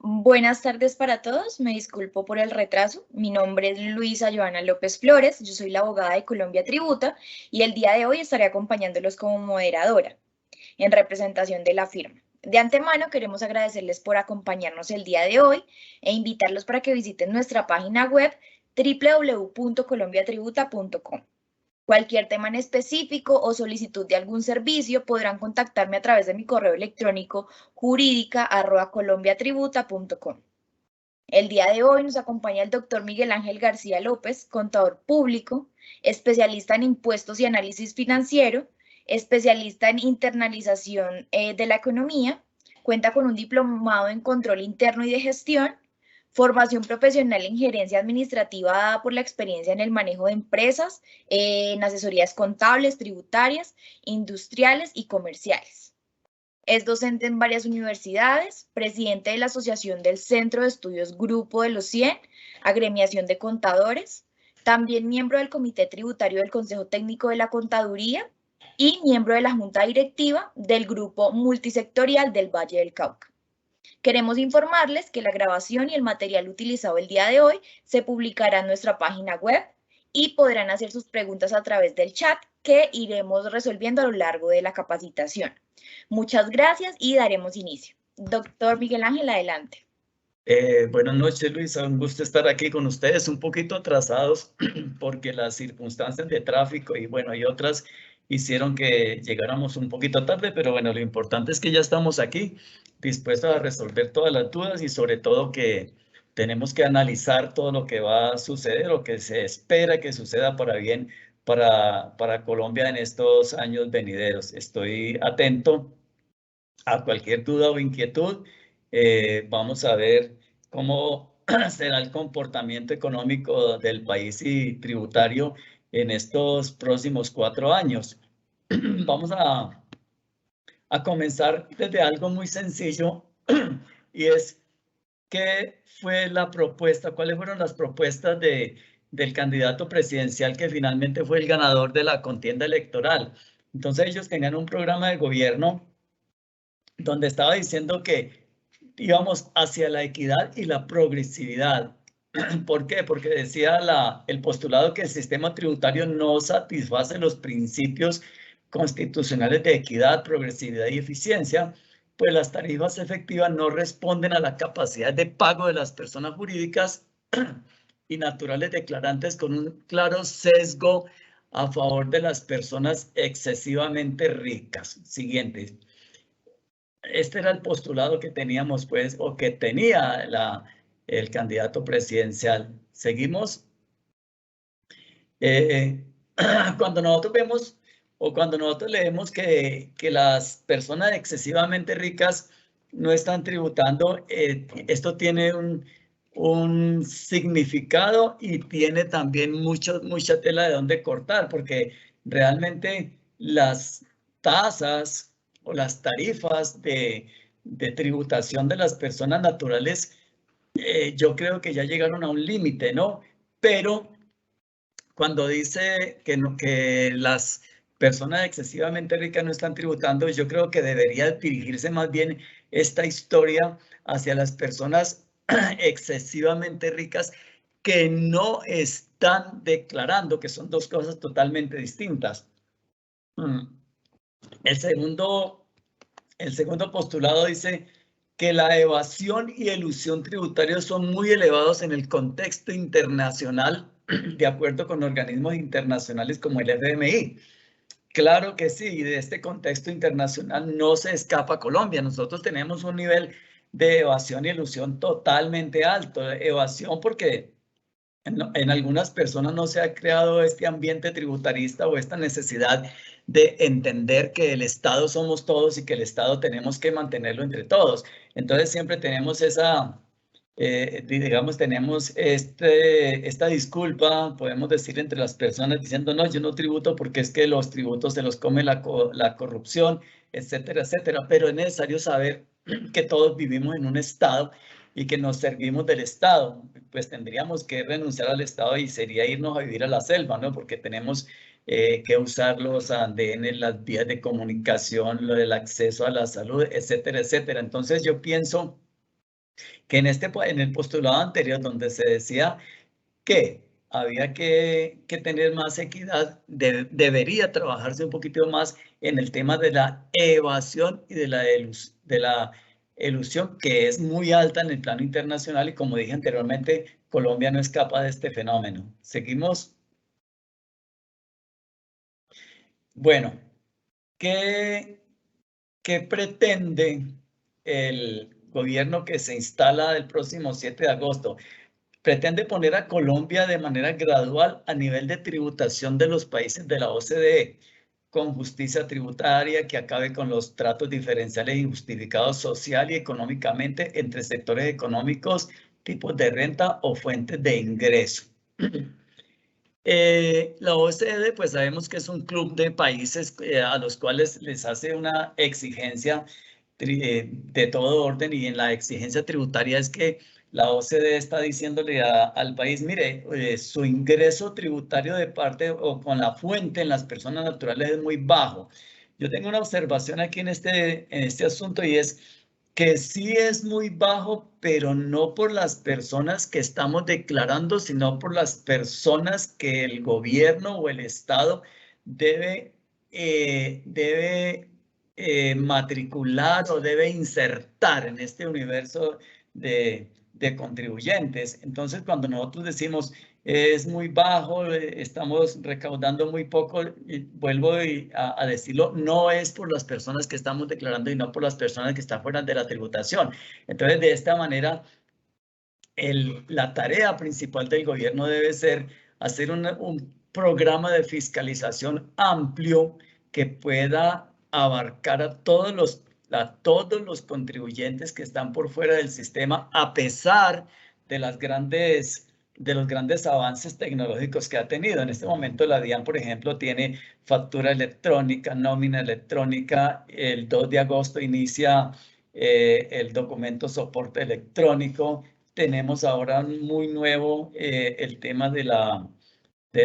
Buenas tardes para todos, me disculpo por el retraso. Mi nombre es Luisa Joana López Flores, yo soy la abogada de Colombia Tributa y el día de hoy estaré acompañándolos como moderadora en representación de la firma. De antemano queremos agradecerles por acompañarnos el día de hoy e invitarlos para que visiten nuestra página web www.colombiatributa.com. Cualquier tema en específico o solicitud de algún servicio podrán contactarme a través de mi correo electrónico jurídica@colombiatributa.com. El día de hoy nos acompaña el doctor Miguel Ángel García López, contador público, especialista en impuestos y análisis financiero, especialista en internalización de la economía, cuenta con un diplomado en control interno y de gestión, formación profesional en gerencia administrativa dada por la experiencia en el manejo de empresas, en asesorías contables, tributarias, industriales y comerciales. Es docente en varias universidades, presidente de la Asociación del Centro de Estudios Grupo de los 100, agremiación de contadores, también miembro del Comité Tributario del Consejo Técnico de la Contaduría y miembro de la Junta Directiva del Grupo Multisectorial del Valle del Cauca. Queremos informarles que la grabación y el material utilizado el día de hoy se publicará en nuestra página web y podrán hacer sus preguntas a través del chat que iremos resolviendo a lo largo de la capacitación. Muchas gracias y daremos inicio. Doctor Miguel Ángel, adelante. Buenas noches, Luisa. Un gusto estar aquí con ustedes, un poquito atrasados porque las circunstancias de tráfico y bueno, y otras hicieron que llegáramos un poquito tarde, pero bueno, lo importante es que ya estamos aquí, dispuestos a resolver todas las dudas y sobre todo que tenemos que analizar todo lo que va a suceder o que se espera que suceda para bien para Colombia en estos años venideros. Estoy atento a cualquier duda o inquietud. Vamos a ver cómo será el comportamiento económico del país y tributario en estos próximos 4 años. Vamos a comenzar desde algo muy sencillo y es qué fue la propuesta, cuáles fueron las propuestas del candidato presidencial que finalmente fue el ganador de la contienda electoral. Entonces ellos tenían un programa de gobierno donde estaba diciendo que íbamos hacia la equidad y la progresividad. ¿Por qué? Porque decía el postulado que el sistema tributario no satisface los principios constitucionales de equidad, progresividad y eficiencia, pues las tarifas efectivas no responden a la capacidad de pago de las personas jurídicas y naturales declarantes con un claro sesgo a favor de las personas excesivamente ricas. Siguiente. Este era el postulado que teníamos, pues, o que tenía el candidato presidencial. Seguimos. Cuando nosotros vemos o cuando nosotros leemos que las personas excesivamente ricas no están tributando, esto tiene un significado y tiene también mucha tela de dónde cortar, porque realmente las tasas o las tarifas de tributación de las personas naturales, yo creo que ya llegaron a un límite, ¿no? Pero cuando dice que las personas excesivamente ricas no están tributando, yo creo que debería dirigirse más bien esta historia hacia las personas excesivamente ricas que no están declarando, que son dos cosas totalmente distintas. El segundo postulado dice que la evasión y elusión tributarios son muy elevados en el contexto internacional, de acuerdo con organismos internacionales como el FMI. Claro que sí, y de este contexto internacional no se escapa Colombia. Nosotros tenemos un nivel de evasión y elusión totalmente alto. Evasión porque en algunas personas no se ha creado este ambiente tributarista o esta necesidad de entender que el Estado somos todos y que el Estado tenemos que mantenerlo entre todos. Entonces siempre tenemos digamos, tenemos esta disculpa, podemos decir, entre las personas diciendo, no, yo no tributo porque es que los tributos se los come la corrupción, etcétera, etcétera. Pero es necesario saber que todos vivimos en un Estado y que nos servimos del Estado, pues tendríamos que renunciar al Estado y sería irnos a vivir a la selva, ¿no? Porque tenemos que usar los andenes, las vías de comunicación, lo del acceso a la salud, etcétera, etcétera. Entonces yo pienso que en el postulado anterior, donde se decía que había que tener más equidad, debería trabajarse un poquito más en el tema de la evasión y de la elusión, que es muy alta en el plano internacional, y como dije anteriormente, Colombia no escapa de este fenómeno. Seguimos. Bueno, ¿qué pretende el gobierno que se instala el próximo 7 de agosto? Pretende poner a Colombia de manera gradual a nivel de tributación de los países de la OCDE, con justicia tributaria que acabe con los tratos diferenciales injustificados social y económicamente entre sectores económicos, tipos de renta o fuentes de ingreso. La OCDE, pues sabemos que es un club de países a los cuales les hace una exigencia de todo orden, y en la exigencia tributaria es que la OCDE está diciéndole al país, mire, su ingreso tributario de parte o con la fuente en las personas naturales es muy bajo. Yo tengo una observación aquí en este asunto, y es que sí es muy bajo, pero no por las personas que estamos declarando, sino por las personas que el gobierno o el Estado debe matricular o debe insertar en este universo de contribuyentes. Entonces, cuando nosotros decimos es muy bajo, estamos recaudando muy poco, y vuelvo a decirlo, no es por las personas que estamos declarando y no por las personas que están fuera de la tributación. Entonces, de esta manera, la tarea principal del gobierno debe ser hacer un programa de fiscalización amplio que pueda abarcar a todos los contribuyentes que están por fuera del sistema, a pesar de los grandes avances tecnológicos que ha tenido. En este momento la DIAN, por ejemplo, tiene factura electrónica, nómina electrónica. El 2 de agosto inicia el documento soporte electrónico. Tenemos ahora muy nuevo el tema del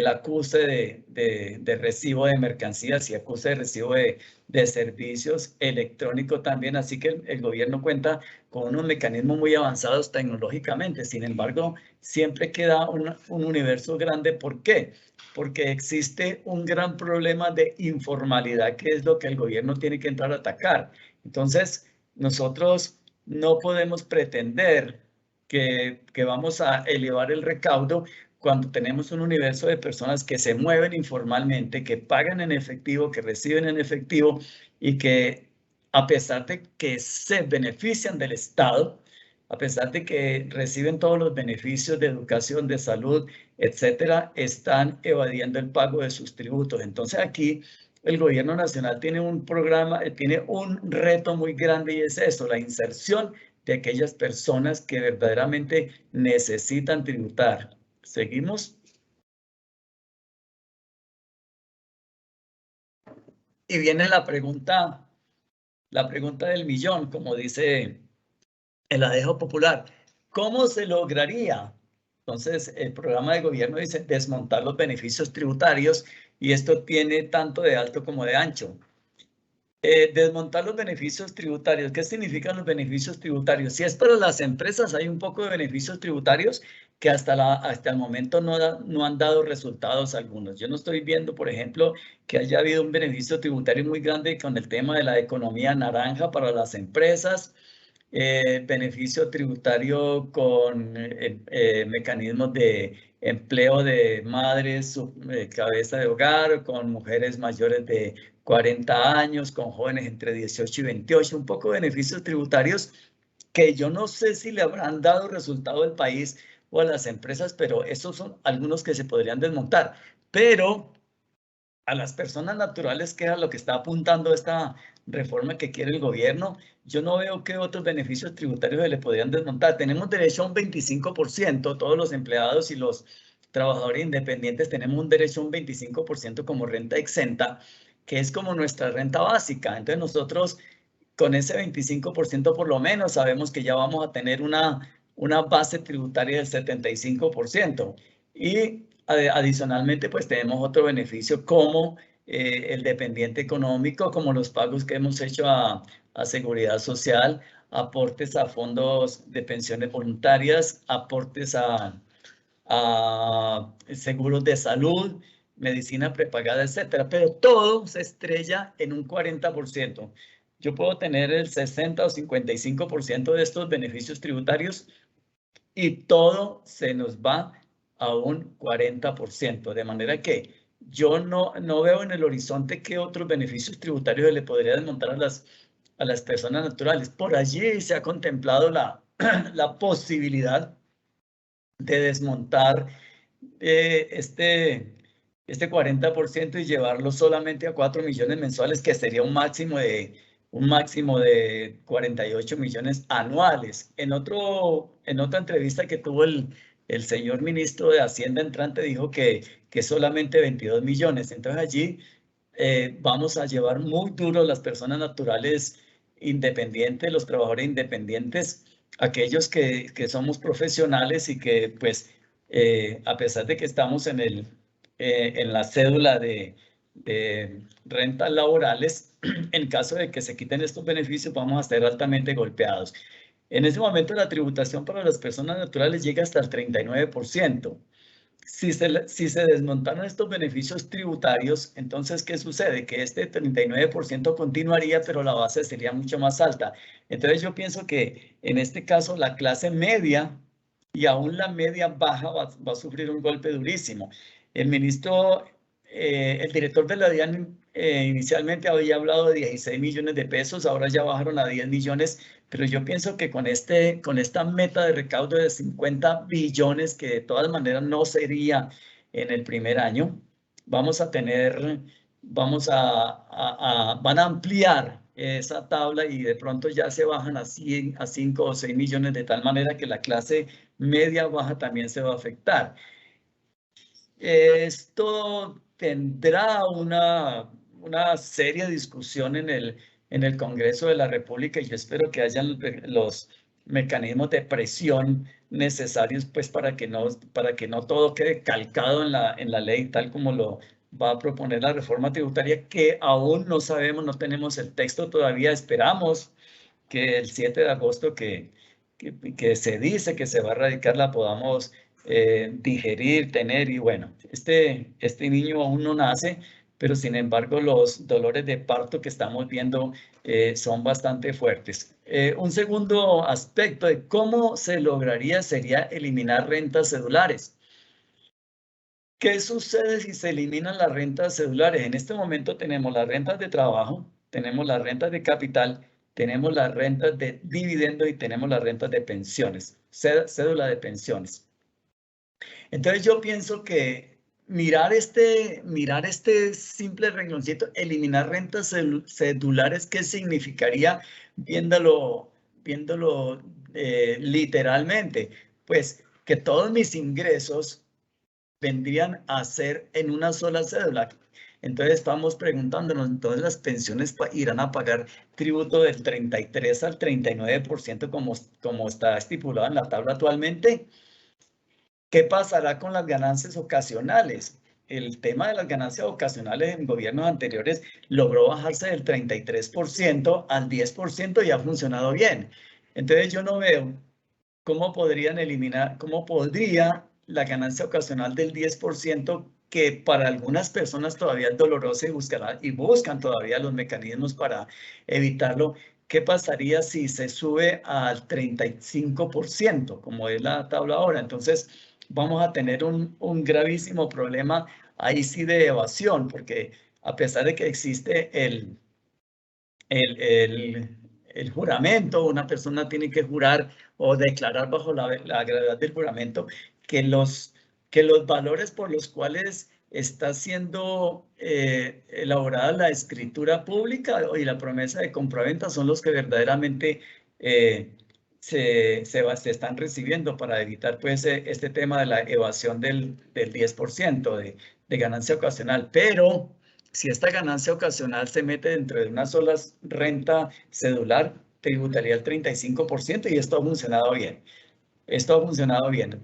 acuse de recibo de mercancías y acuse de recibo de servicios electrónico también. Así que el gobierno cuenta con unos mecanismos muy avanzados tecnológicamente. Sin embargo, siempre queda un universo grande. ¿Por qué? Porque existe un gran problema de informalidad, que es lo que el gobierno tiene que entrar a atacar. Entonces, nosotros no podemos pretender que vamos a elevar el recaudo cuando tenemos un universo de personas que se mueven informalmente, que pagan en efectivo, que reciben en efectivo, y que a pesar de que se benefician del Estado, a pesar de que reciben todos los beneficios de educación, de salud, etcétera, están evadiendo el pago de sus tributos. Entonces aquí el gobierno nacional tiene un programa, tiene un reto muy grande, y es eso, la inserción de aquellas personas que verdaderamente necesitan tributar. Seguimos. Y viene la pregunta del millón, como dice el adejo popular. ¿Cómo se lograría? Entonces, el programa de gobierno dice desmontar los beneficios tributarios, y esto tiene tanto de alto como de ancho. Desmontar los beneficios tributarios. ¿Qué significan los beneficios tributarios? Si es para las empresas, hay un poco de beneficios tributarios que hasta el momento no han dado resultados algunos. Yo no estoy viendo, por ejemplo, que haya habido un beneficio tributario muy grande con el tema de la economía naranja para las empresas. Beneficio tributario con mecanismos de empleo de madres, cabeza de hogar, con mujeres mayores de 40 años, con jóvenes entre 18 y 28, un poco de beneficios tributarios que yo no sé si le habrán dado resultado al país o a las empresas, pero esos son algunos que se podrían desmontar. Pero a las personas naturales, que es a lo que está apuntando esta reforma que quiere el gobierno, yo no veo qué otros beneficios tributarios se le podrían desmontar. Tenemos derecho a un 25%, todos los empleados y los trabajadores independientes tenemos un derecho a un 25% como renta exenta, que es como nuestra renta básica. Entonces nosotros con ese 25% por lo menos sabemos que ya vamos a tener una base tributaria del 75%. Y adicionalmente, pues tenemos otro beneficio como el dependiente económico, como los pagos que hemos hecho a Seguridad Social, aportes a fondos de pensiones voluntarias, aportes a seguros de salud, medicina prepagada, etcétera, pero todo se estrella en un 40%. Yo puedo tener el 60 o 55% de estos beneficios tributarios y todo se nos va a un 40%, de manera que yo no veo en el horizonte qué otros beneficios tributarios se le podría desmontar a las personas naturales. Por allí se ha contemplado la posibilidad de desmontar este 40% y llevarlo solamente a 4 millones mensuales, que sería un máximo de 48 millones anuales. En otra entrevista que tuvo el señor ministro de Hacienda entrante dijo que solamente 22 millones. Entonces allí vamos a llevar muy duro las personas naturales independientes, los trabajadores independientes, aquellos que somos profesionales y que pues a pesar de que estamos en la cédula de rentas laborales, en caso de que se quiten estos beneficios, vamos a ser altamente golpeados. En ese momento, la tributación para las personas naturales llega hasta el 39%. Si se desmontaron estos beneficios tributarios, entonces, ¿qué sucede? Que este 39% continuaría, pero la base sería mucho más alta. Entonces, yo pienso que en este caso la clase media y aún la media baja va a sufrir un golpe durísimo. El director de la DIAN inicialmente había hablado de 16 millones de pesos, ahora ya bajaron a 10 millones, pero yo pienso que con esta meta de recaudo de 50 billones, que de todas maneras no sería en el primer año, van a ampliar esa tabla y de pronto ya se bajan a 5 o 6 millones, de tal manera que la clase media baja también se va a afectar. Esto tendrá una seria discusión en el Congreso de la República y yo espero que hayan los mecanismos de presión necesarios pues para que no todo quede calcado en la ley tal como lo va a proponer la reforma tributaria, que aún no sabemos, no tenemos el texto todavía. Esperamos que el 7 de agosto que se dice que se va a radicar la podamos digerir, tener, y bueno, este niño aún no nace, pero sin embargo los dolores de parto que estamos viendo son bastante fuertes. Un segundo aspecto de cómo se lograría sería eliminar rentas cedulares. ¿Qué sucede si se eliminan las rentas cedulares? En este momento tenemos las rentas de trabajo, tenemos las rentas de capital, tenemos las rentas de dividendos y tenemos las rentas de pensiones, cédula de pensiones. Entonces yo pienso que mirar este simple rengloncito, eliminar rentas cedulares, ¿qué significaría viéndolo literalmente? Pues que todos mis ingresos vendrían a ser en una sola cédula. Entonces estamos preguntándonos, entonces las pensiones irán a pagar tributo del 33 al 39% como está estipulado en la tabla actualmente. ¿Qué pasará con las ganancias ocasionales? El tema de las ganancias ocasionales en gobiernos anteriores logró bajarse del 33% al 10% y ha funcionado bien. Entonces yo no veo cómo podría la ganancia ocasional del 10%, que para algunas personas todavía es dolorosa y buscan todavía los mecanismos para evitarlo. ¿Qué pasaría si se sube al 35%, como es la tabla ahora? Entonces, vamos a tener un gravísimo problema ahí sí de evasión, porque a pesar de que existe el juramento, una persona tiene que jurar o declarar bajo la gravedad del juramento que los valores por los cuales está siendo elaborada la escritura pública y la promesa de compraventa son los que verdaderamente se están recibiendo, para evitar pues este tema de la evasión del 10% de ganancia ocasional. Pero si esta ganancia ocasional se mete dentro de una sola renta cedular, tributaría el 35% y esto ha funcionado bien. Esto ha funcionado bien.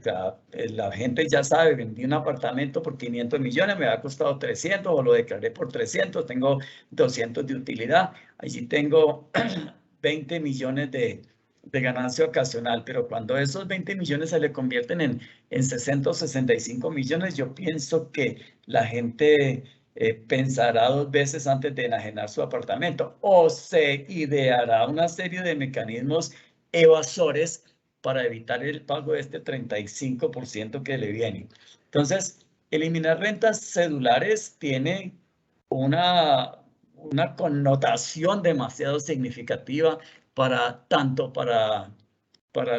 La gente ya sabe, vendí un apartamento por 500 millones, me ha costado 300 o lo declaré por 300, tengo 200 de utilidad. Allí tengo 20 millones de de ganancia ocasional, pero cuando esos 20 millones se le convierten en 60 o 65 millones, yo pienso que la gente pensará dos veces antes de enajenar su apartamento o se ideará una serie de mecanismos evasores para evitar el pago de este 35% que le viene. Entonces, eliminar rentas cedulares tiene una connotación demasiado significativa tanto para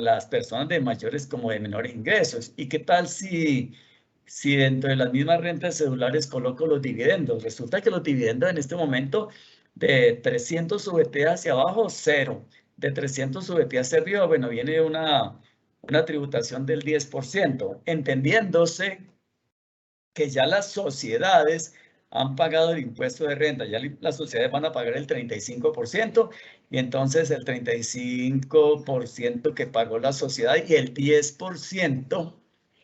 las personas de mayores como de menores ingresos. ¿Y qué tal si dentro de las mismas rentas cedulares coloco los dividendos? Resulta que los dividendos en este momento de 300 VT hacia abajo, cero. De 300 VT hacia arriba, bueno, viene una tributación del 10%, entendiéndose que ya las sociedades han pagado el impuesto de renta, ya las sociedades van a pagar el 35% y entonces el 35% que pagó la sociedad y el 10%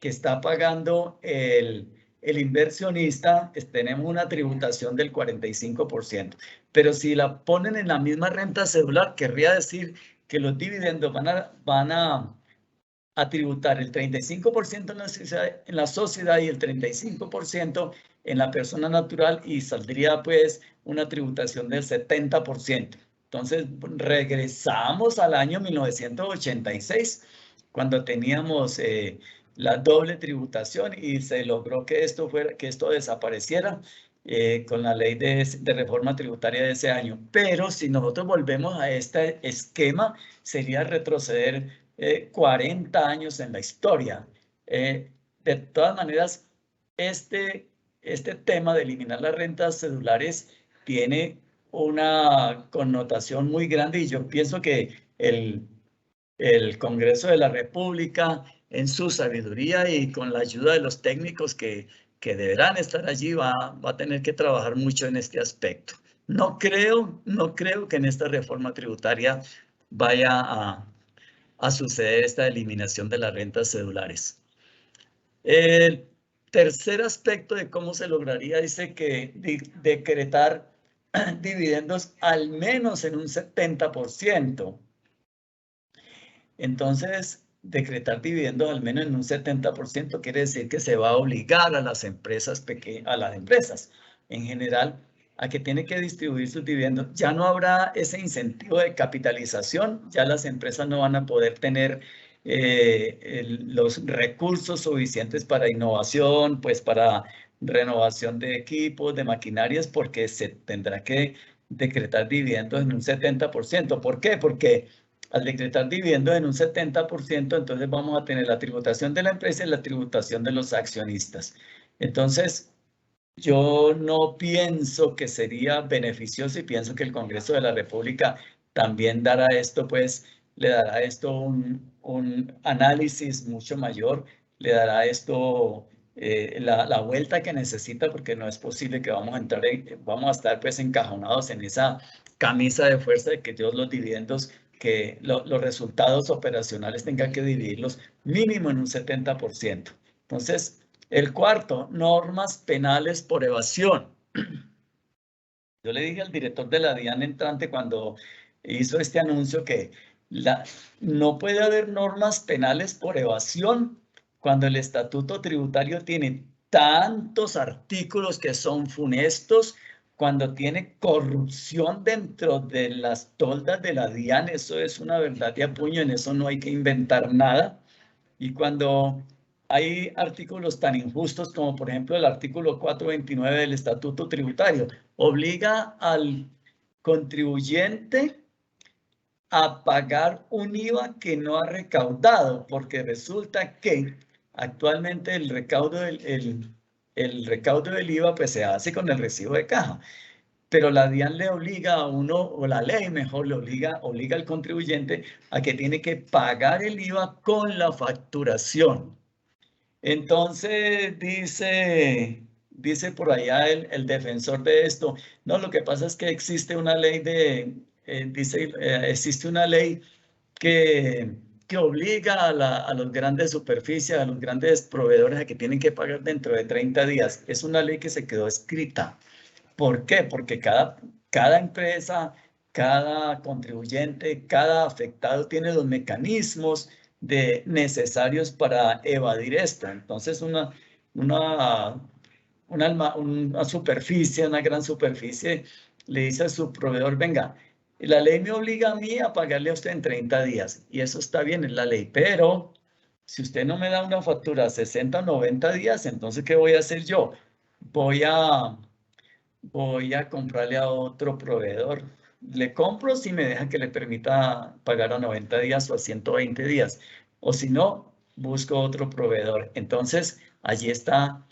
que está pagando el inversionista, tenemos una tributación del 45%. Pero si la ponen en la misma renta cedular, querría decir que los dividendos van a tributar el 35% en la sociedad y el 35% en la persona natural y saldría pues una tributación del 70%. Entonces regresamos al año 1986 cuando teníamos la doble tributación y se logró que esto desapareciera con la ley de reforma tributaria de ese año. Pero si nosotros volvemos a este esquema, sería retroceder 40 años en la historia. De todas maneras, este tema de eliminar las rentas cedulares tiene una connotación muy grande y yo pienso que el Congreso de la República, en su sabiduría y con la ayuda de los técnicos que deberán estar allí, va a tener que trabajar mucho en este aspecto. No creo que en esta reforma tributaria vaya a suceder esta eliminación de las rentas cedulares. El tercer aspecto de cómo se lograría dice que decretar dividendos al menos en un 70%. Entonces, decretar dividendos al menos en un 70% quiere decir que se va a obligar a las empresas en general a que tiene que distribuir sus dividendos. Ya no habrá ese incentivo de capitalización, ya las empresas no van a poder tener los recursos suficientes para innovación, pues para renovación de equipos, de maquinarias, porque se tendrá que decretar dividendos en un 70%. ¿Por qué? Porque al decretar dividendos en un 70%, entonces vamos a tener la tributación de la empresa y la tributación de los accionistas. Entonces, yo no pienso que sería beneficioso y pienso que el Congreso de la República también dará esto, pues, le dará esto un análisis mucho mayor, le dará esto la vuelta que necesita, porque no es posible que vamos a estar pues encajonados en esa camisa de fuerza de que Dios los dividendos, que los resultados operacionales tengan que dividirlos mínimo en un 70%. Entonces, el cuarto, normas penales por evasión. Yo le dije al director de la DIAN entrante cuando hizo este anuncio que no puede haber normas penales por evasión cuando el estatuto tributario tiene tantos artículos que son funestos, cuando tiene corrupción dentro de las toldas de la DIAN. Eso es una verdad de a puño, en eso no hay que inventar nada. Y cuando hay artículos tan injustos como por ejemplo el artículo 429 del Estatuto Tributario, obliga al contribuyente a pagar un IVA que no ha recaudado, porque resulta que actualmente el recaudo del IVA pues se hace con el recibo de caja. Pero la DIAN le obliga a uno, o la ley mejor, le obliga al contribuyente a que tiene que pagar el IVA con la facturación. Entonces dice por allá el defensor de esto, no, lo que pasa es que existe una ley existe una ley que obliga a los grandes superficies, a los grandes proveedores a que tienen que pagar dentro de 30 días. Es una ley que se quedó escrita. ¿Por qué? Porque cada empresa cada contribuyente, cada afectado tiene los mecanismos necesarios para evadir esto. Entonces, una superficie, una gran superficie, le dice a su proveedor, venga, la ley me obliga a mí a pagarle a usted en 30 días, y eso está bien en la ley, pero si usted no me da una factura a 60 o 90 días, entonces, ¿qué voy a hacer yo? Voy a comprarle a otro proveedor. Le compro si me deja que le permita pagar a 90 días o a 120 días. O si no, busco otro proveedor. Entonces, allí está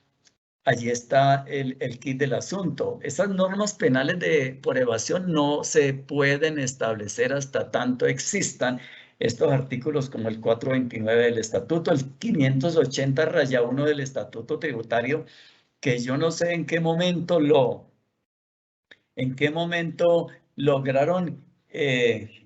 el kit del asunto. Esas normas penales por evasión no se pueden establecer hasta tanto existan estos artículos como el 429 del Estatuto, el 580-1 del Estatuto Tributario, que yo no sé en qué momento lograron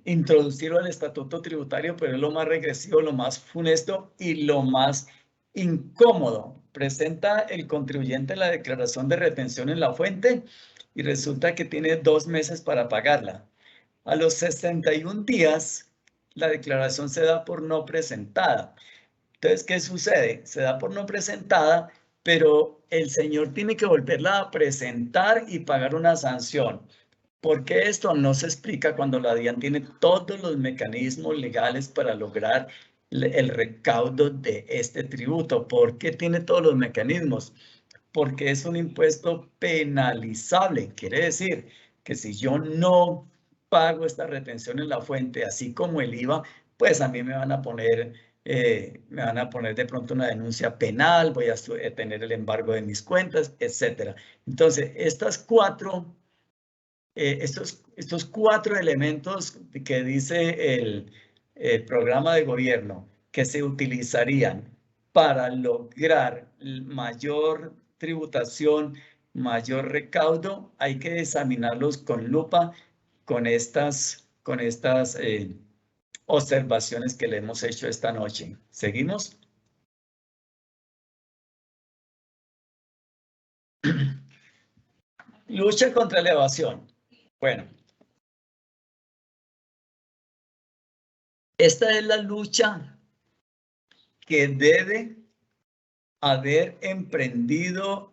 introducirlo al Estatuto Tributario, pero es lo más regresivo, lo más funesto y lo más incómodo. Presenta el contribuyente la declaración de retención en la fuente y resulta que tiene 2 meses para pagarla. A los 61 días, la declaración se da por no presentada. Entonces, ¿qué sucede? Se da por no presentada, pero el señor tiene que volverla a presentar y pagar una sanción. ¿Por qué esto no se explica cuando la DIAN tiene todos los mecanismos legales para lograr el recaudo de este tributo? ¿Por qué tiene todos los mecanismos? Porque es un impuesto penalizable. Quiere decir que si yo no pago esta retención en la fuente, así como el IVA, pues a mí me van a poner de pronto una denuncia penal, voy a tener el embargo de mis cuentas, etcétera. Entonces, estos 4 elementos que dice el programa de gobierno que se utilizarían para lograr mayor tributación, mayor recaudo, hay que examinarlos con lupa con estas observaciones que le hemos hecho esta noche. ¿Seguimos? Lucha contra la evasión. Bueno, esta es la lucha que debe haber emprendido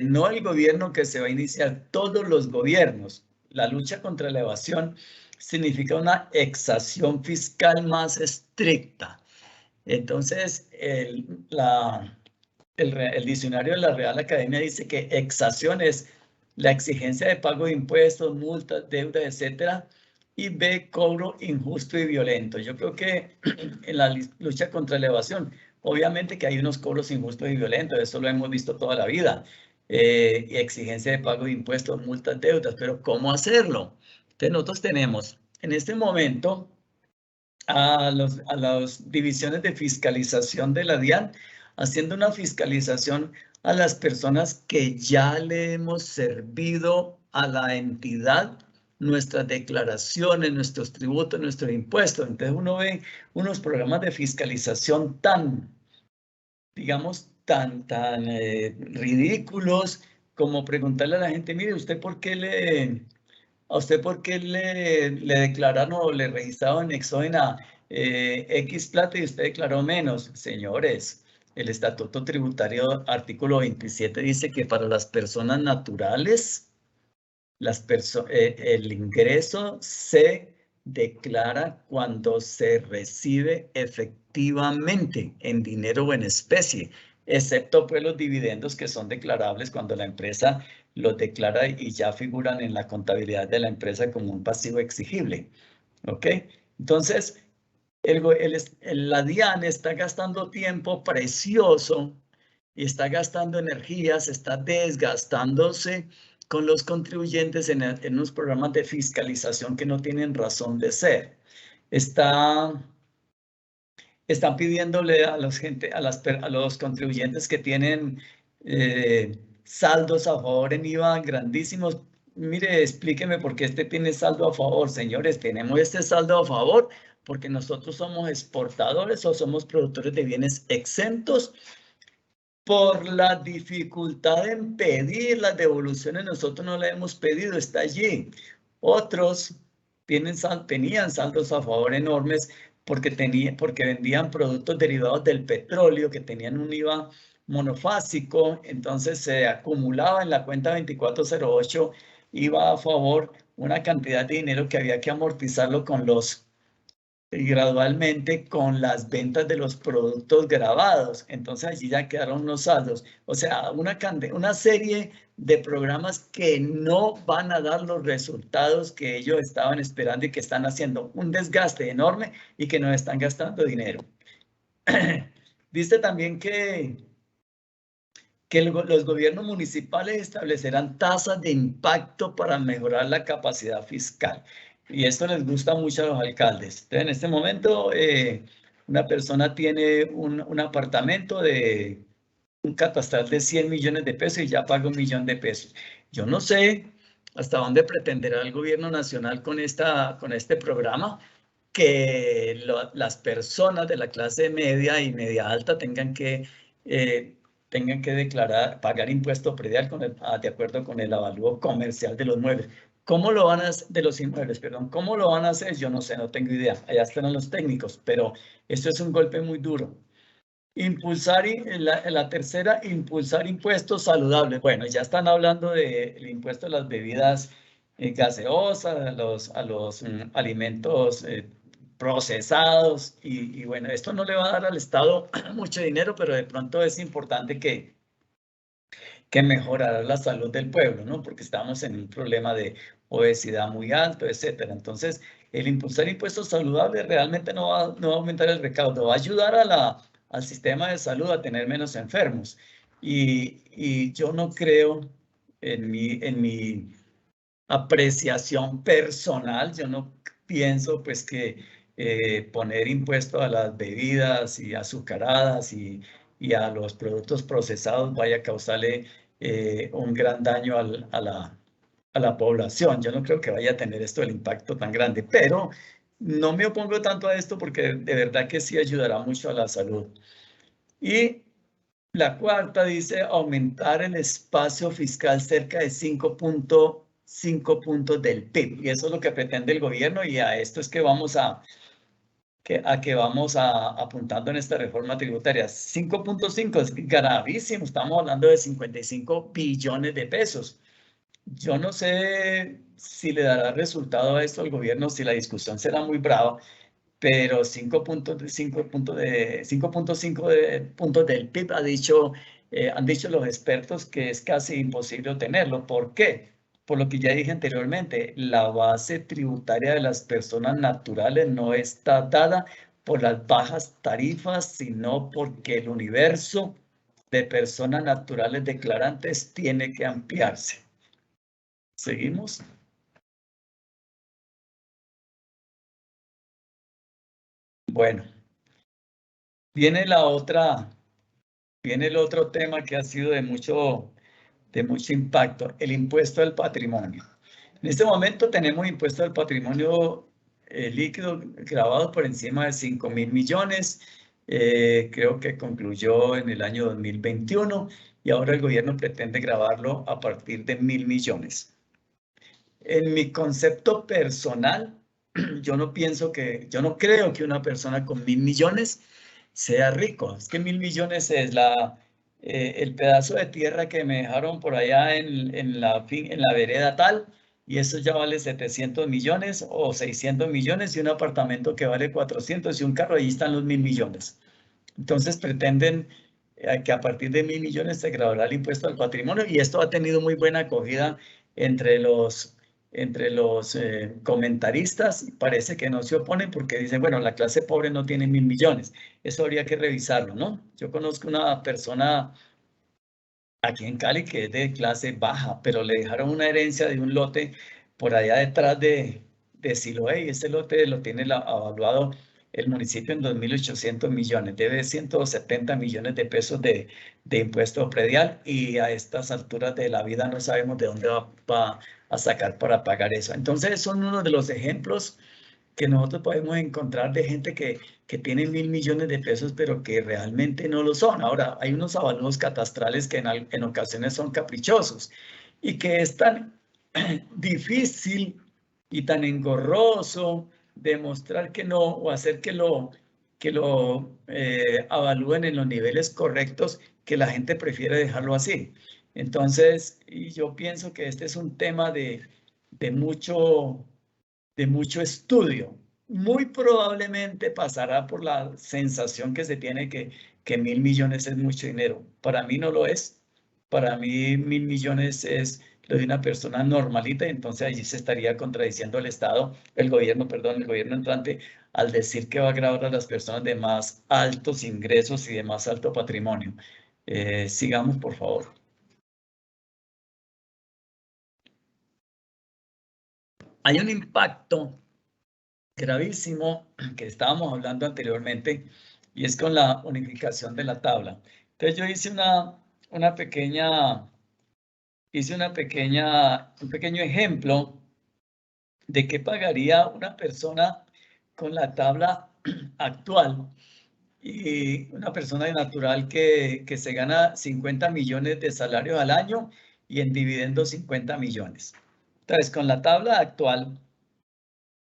no el gobierno que se va a iniciar, todos los gobiernos. La lucha contra la evasión significa una exacción fiscal más estricta. Entonces, el diccionario de la Real Academia dice que exacción es la exigencia de pago de impuestos, multas, deuda, etcétera, y B, cobro injusto y violento. Yo creo que en la lucha contra la evasión, obviamente que hay unos cobros injustos y violentos, eso lo hemos visto toda la vida, y exigencia de pago de impuestos, multas, deudas, pero ¿cómo hacerlo? Entonces nosotros tenemos en este momento a las divisiones de fiscalización de la DIAN, haciendo una fiscalización a las personas que ya le hemos servido a la entidad nuestras declaraciones, nuestros tributos, nuestros impuestos. Entonces uno ve unos programas de fiscalización tan, digamos, tan ridículos como preguntarle a la gente, mire, ¿usted por qué ¿a usted por qué le declararon o le registraron en Exógena X plata y usted declaró menos? Señores, el Estatuto Tributario, artículo 27, dice que para las personas naturales, el ingreso se declara cuando se recibe efectivamente en dinero o en especie, excepto pues los dividendos que son declarables cuando la empresa los declara y ya figuran en la contabilidad de la empresa como un pasivo exigible. ¿Ok? Entonces, la DIAN está gastando tiempo precioso y está gastando energías, está desgastándose con los contribuyentes en unos programas de fiscalización que no tienen razón de ser. Están pidiéndole a los contribuyentes que tienen saldos a favor en IVA grandísimos. Mire, explíqueme por qué este tiene saldo a favor. Señores, tenemos este saldo a favor porque nosotros somos exportadores o somos productores de bienes exentos. Por la dificultad en pedir las devoluciones, nosotros no la hemos pedido, está allí. Otros tenían saldos a favor enormes porque vendían productos derivados del petróleo que tenían un IVA monofásico, entonces se acumulaba en la cuenta 2408 IVA a favor una cantidad de dinero que había que amortizarlo y gradualmente con las ventas de los productos grabados. Entonces allí ya quedaron unos saldos. O sea, una serie de programas que no van a dar los resultados que ellos estaban esperando y que están haciendo un desgaste enorme y que nos están gastando dinero. Dice también que los gobiernos municipales establecerán tasas de impacto para mejorar la capacidad fiscal. Y esto les gusta mucho a los alcaldes. Entonces, en este momento, una persona tiene un apartamento de un catastral de 100 millones de pesos y ya paga 1 millón de pesos. Yo no sé hasta dónde pretenderá el gobierno nacional con este programa, que las personas de la clase media y media alta tengan que pagar impuesto predial de acuerdo con el avalúo comercial de los muebles. ¿Cómo lo van a hacer, de los inmuebles, perdón? ¿Cómo lo van a hacer? Yo no sé, no tengo idea. Allá están los técnicos, pero esto es un golpe muy duro. La tercera, impulsar impuestos saludables. Bueno, ya están hablando del impuesto a las bebidas gaseosas, a los alimentos procesados y bueno, esto no le va a dar al Estado mucho dinero, pero de pronto es importante que mejorará la salud del pueblo, ¿no? Porque estamos en un problema de obesidad muy alto, etcétera. Entonces, el impulsar impuestos saludables realmente no va a aumentar el recaudo, va a ayudar al sistema de salud a tener menos enfermos. Y yo no creo en mi apreciación personal, yo no pienso pues que poner impuesto a las bebidas y azucaradas y a los productos procesados vaya a causarle un gran daño a la población. Yo no creo que vaya a tener esto el impacto tan grande, pero no me opongo tanto a esto porque de verdad que sí ayudará mucho a la salud. Y la cuarta dice aumentar el espacio fiscal cerca de 5 puntos del PIB. Y eso es lo que pretende el gobierno y a esto es que vamos apuntando en esta reforma tributaria. 5.5 es gravísimo, estamos hablando de 55 billones de pesos. Yo no sé si le dará resultado a esto al gobierno, si la discusión será muy brava, pero 5.5 puntos del PIB han dicho los expertos que es casi imposible obtenerlo. ¿Por qué? Por lo que ya dije anteriormente, la base tributaria de las personas naturales no está dada por las bajas tarifas, sino porque el universo de personas naturales declarantes tiene que ampliarse. ¿Seguimos? Bueno, viene el otro tema que ha sido de mucho impacto, el impuesto al patrimonio. En este momento tenemos impuesto al patrimonio líquido grabado por encima de 5.000 millones. Creo que concluyó en el año 2021 y ahora el gobierno pretende grabarlo a partir de 1.000 millones. En mi concepto personal, yo no creo que una persona con 1.000 millones sea rico. Es que 1.000 millones es el pedazo de tierra que me dejaron por allá en la vereda tal, y eso ya vale 700 millones o 600 millones y un apartamento que vale 400 y un carro, ahí están los 1.000 millones. Entonces pretenden que a partir de 1.000 millones se grabará el impuesto al patrimonio y esto ha tenido muy buena acogida entre los comentaristas. Parece que no se oponen porque dicen, bueno, la clase pobre no tiene 1.000 millones. Eso habría que revisarlo, ¿no? Yo conozco una persona aquí en Cali que es de clase baja, pero le dejaron una herencia de un lote por allá detrás de Siloé y ese lote lo tiene evaluado el municipio en 2.800 millones, debe 170 millones de pesos de impuesto predial y a estas alturas de la vida no sabemos de dónde va a sacar para pagar eso. Entonces son uno de los ejemplos que nosotros podemos encontrar de gente que tiene 1.000 millones de pesos, pero que realmente no lo son. Ahora, hay unos avalúos catastrales que en ocasiones son caprichosos y que es tan difícil y tan engorroso demostrar que no o hacer que lo avalúen en los niveles correctos, que la gente prefiere dejarlo así. Entonces, y yo pienso que este es un tema de mucho estudio. Muy probablemente pasará por la sensación que se tiene que 1.000 millones es mucho dinero. Para mí no lo es. Para mí 1.000 millones es lo de una persona normalita, y entonces allí se estaría contradiciendo el Estado, el gobierno entrante, al decir que va a grabar a las personas de más altos ingresos y de más alto patrimonio. Sigamos, por favor. Hay un impacto gravísimo que estábamos hablando anteriormente, y es con la unificación de la tabla. Entonces yo hice un pequeño ejemplo de qué pagaría una persona con la tabla actual, y una persona natural que se gana 50 millones de salarios al año y en dividendos 50 millones. Entonces, con la tabla actual,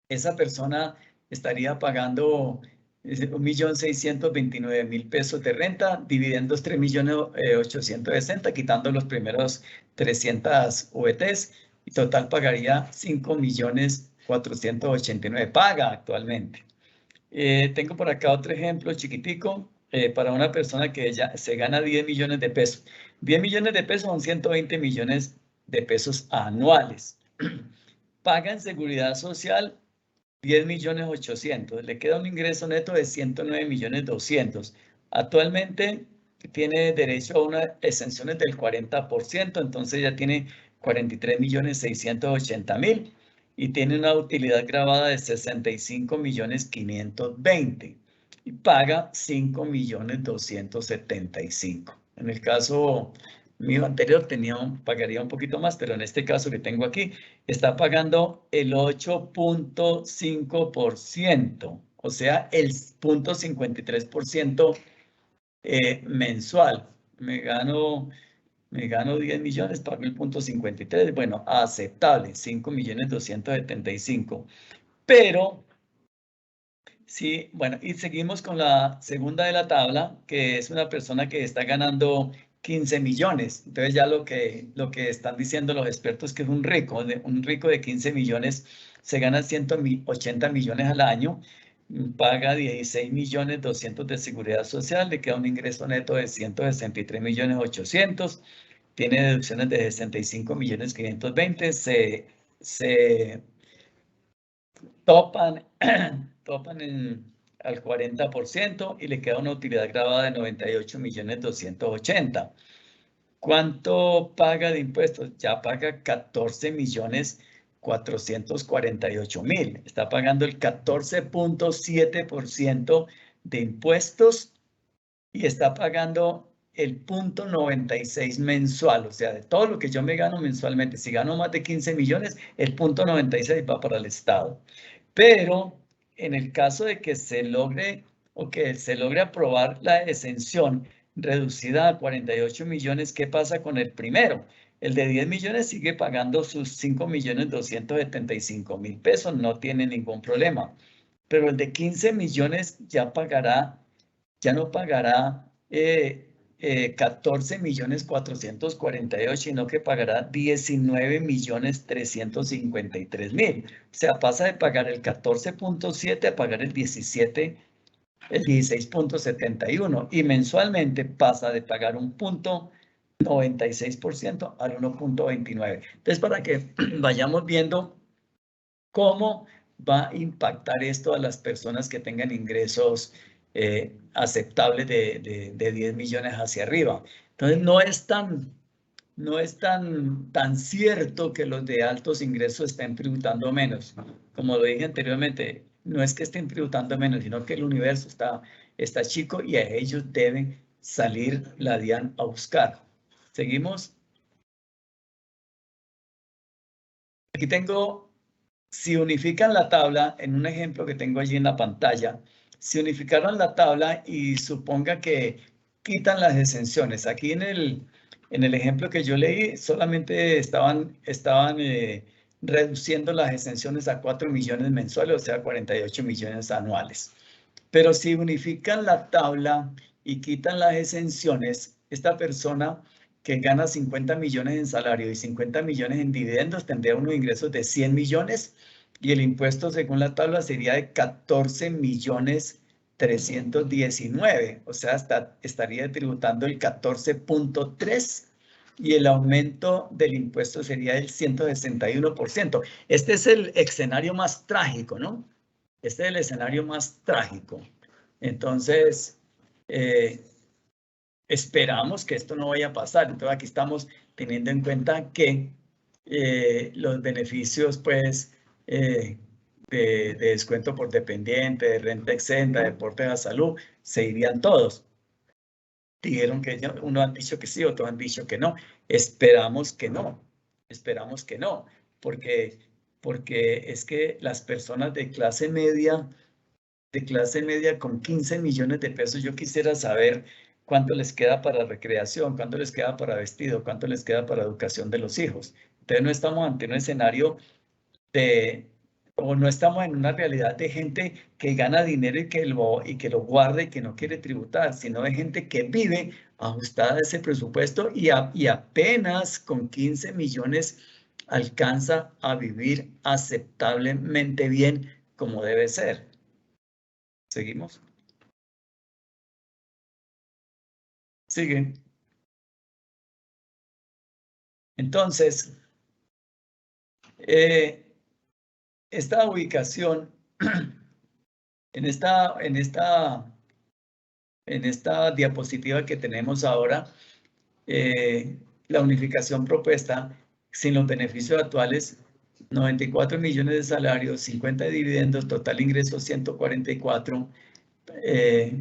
esa persona estaría pagando 1.629.000 pesos de renta, dividendos 3.860.000, quitando los primeros 300 VTs, y total pagaría 5.489.000. Paga actualmente. Tengo por acá otro ejemplo chiquitico para una persona que ya se gana 10 millones de pesos. 10 millones de pesos son 120 millones de pesos anuales. Paga en seguridad social 10.800.000, le queda un ingreso neto de 109.200.000. Actualmente tiene derecho a unas exenciones del 40%, entonces ya tiene 43.680.000 y tiene una utilidad gravada de 65.520.000 y paga 5.275.000. En el caso mío anterior pagaría un poquito más, pero en este caso que tengo aquí, está pagando el 8.5%, o sea, el 0.53% mensual. Me gano 10 millones, pago el 0.53, bueno, aceptable, 5.275.000. Pero, sí, bueno, y seguimos con la segunda de la tabla, que es una persona que está ganando 15 millones. Entonces ya lo que están diciendo los expertos, que es un rico de 15 millones, se gana 180 millones al año, paga 16.200.000 de seguridad social, le queda un ingreso neto de 163.800.000, tiene deducciones de 65.520.000, se topan al 40% y le queda una utilidad gravada de 98.280.000. ¿Cuánto paga de impuestos? Ya paga 14.448.000. Está pagando el 14.7% de impuestos y está pagando el 0.96 mensual. O sea, de todo lo que yo me gano mensualmente, si gano más de 15 millones, el 0.96 va para el Estado. Pero en el caso de que se logre aprobar la exención reducida a 48 millones, ¿qué pasa con el primero? El de 10 millones sigue pagando sus 5.275.000 pesos, no tiene ningún problema. Pero el de 15 millones ya no pagará 14.448.000, sino que pagará 19.353.000. O sea, pasa de pagar el 14.7 a pagar el 16.71, y mensualmente pasa de pagar un 0.96% al 1.29. Entonces, para que vayamos viendo cómo va a impactar esto a las personas que tengan ingresos aceptables de 10 millones hacia arriba. Entonces, no es tan cierto que los de altos ingresos estén tributando menos. Como lo dije anteriormente, no es que estén tributando menos, sino que el universo está chico y a ellos deben salir la DIAN a buscar. ¿Seguimos? Aquí tengo, si unifican la tabla, en un ejemplo que tengo allí en la pantalla, si unificaron la tabla y suponga que quitan las exenciones. Aquí en el ejemplo que yo leí, solamente estaban reduciendo las exenciones a 4 millones mensuales, o sea, 48 millones anuales. Pero si unifican la tabla y quitan las exenciones, esta persona que gana 50 millones en salario y 50 millones en dividendos tendría unos ingresos de 100 millones y el impuesto según la tabla sería de 14 millones 319, o sea, estaría tributando el 14.3 y el aumento del impuesto sería del 161%. Este es el escenario más trágico, ¿no? Este es el escenario más trágico. Entonces, esperamos que esto no vaya a pasar. Entonces, aquí estamos teniendo en cuenta que los beneficios, pues, de descuento por dependiente, de renta exenta, de deporte de la salud, se irían todos. Dijeron que unos han dicho que sí, otros han dicho que no. Esperamos que no, porque es que las personas de clase media con 15 millones de pesos, yo quisiera saber cuánto les queda para recreación, cuánto les queda para vestido, cuánto les queda para educación de los hijos. Entonces no estamos ante un escenario o no estamos en una realidad de gente que gana dinero y que lo guarda y que no quiere tributar, sino de gente que vive ajustada a ese presupuesto y apenas con 15 millones alcanza a vivir aceptablemente bien como debe ser. ¿Seguimos? Sigue. Entonces, esta ubicación, en esta diapositiva que tenemos ahora, la unificación propuesta sin los beneficios actuales, 94 millones de salarios, 50 de dividendos, total ingreso 144.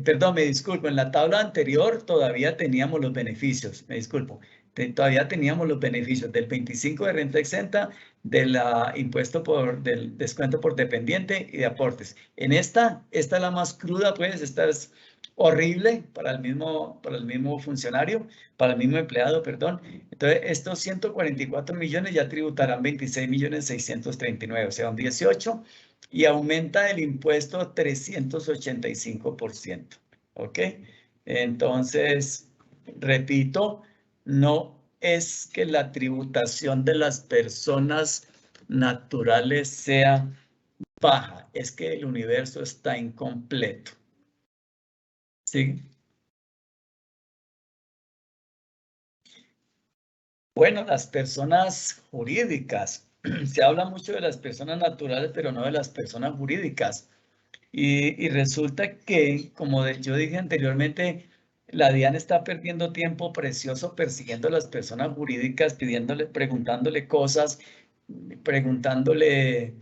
Perdón, me disculpo, en la tabla anterior todavía teníamos los beneficios, me disculpo, todavía teníamos los beneficios del 25 de renta exenta, del del descuento por dependiente y de aportes. En esta es la más cruda, pues, esta es horrible para el mismo funcionario, para el mismo empleado, perdón. Entonces, estos 144 millones ya tributarán 26 millones 639, o sea, un 18%. Y aumenta el impuesto 385%. ¿Ok? Entonces, repito, no es que la tributación de las personas naturales sea baja, es que el universo está incompleto. ¿Sí? Bueno, las personas jurídicas. Se habla mucho de las personas naturales, pero no de las personas jurídicas. Y resulta que, como yo dije anteriormente, la DIAN está perdiendo tiempo precioso persiguiendo a las personas jurídicas, preguntándole cosas, preguntándole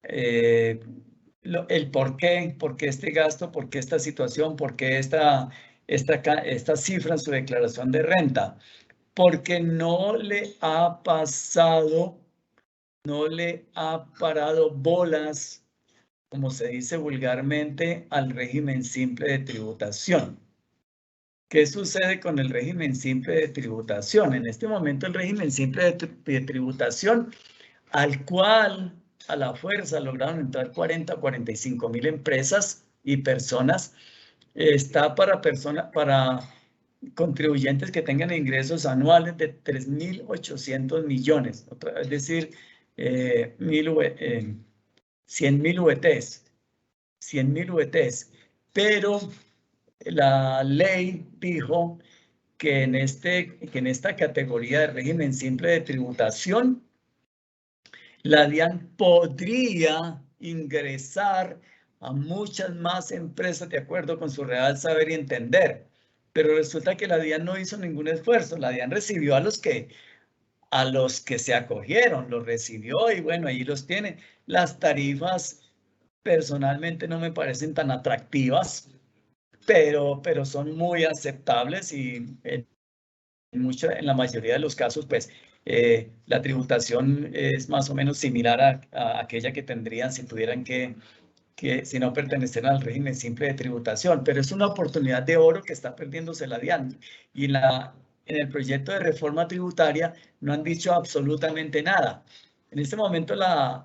el por qué este gasto, por qué esta situación, por qué esta cifra en su declaración de renta. Porque no le ha parado bolas, como se dice vulgarmente, al régimen simple de tributación. ¿Qué sucede con el régimen simple de tributación? En este momento el régimen simple de tributación, al cual a la fuerza lograron entrar 40 o 45 mil empresas y personas, está para contribuyentes que tengan ingresos anuales de 3.800 millones, es decir, 100.000 VTs. 100.000 VTs, pero la ley dijo que en esta categoría de régimen simple de tributación, la DIAN podría ingresar a muchas más empresas de acuerdo con su real saber y entender, pero resulta que la DIAN no hizo ningún esfuerzo. La DIAN recibió a los que se acogieron, los recibió y bueno, ahí los tiene. Las tarifas personalmente no me parecen tan atractivas, pero son muy aceptables y en la mayoría de los casos, pues, la tributación es más o menos similar a aquella que tendrían si tuvieran si no pertenecieran al régimen simple de tributación, pero es una oportunidad de oro que está perdiéndose la DIAN. Y en el proyecto de reforma tributaria no han dicho absolutamente nada. En este momento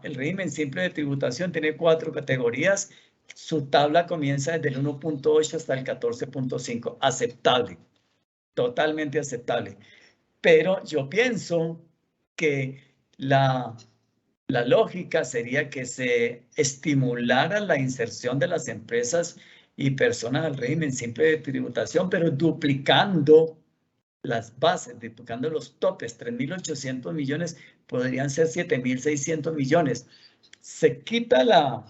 el régimen simple de tributación tiene 4 categorías. Su tabla comienza desde el 1.8 hasta el 14.5. Aceptable, totalmente aceptable. Pero yo pienso que la lógica sería que se estimulara la inserción de las empresas y personas al régimen simple de tributación, pero duplicando las bases, duplicando los topes. 3.800 millones podrían ser 7.600 millones. Se quita la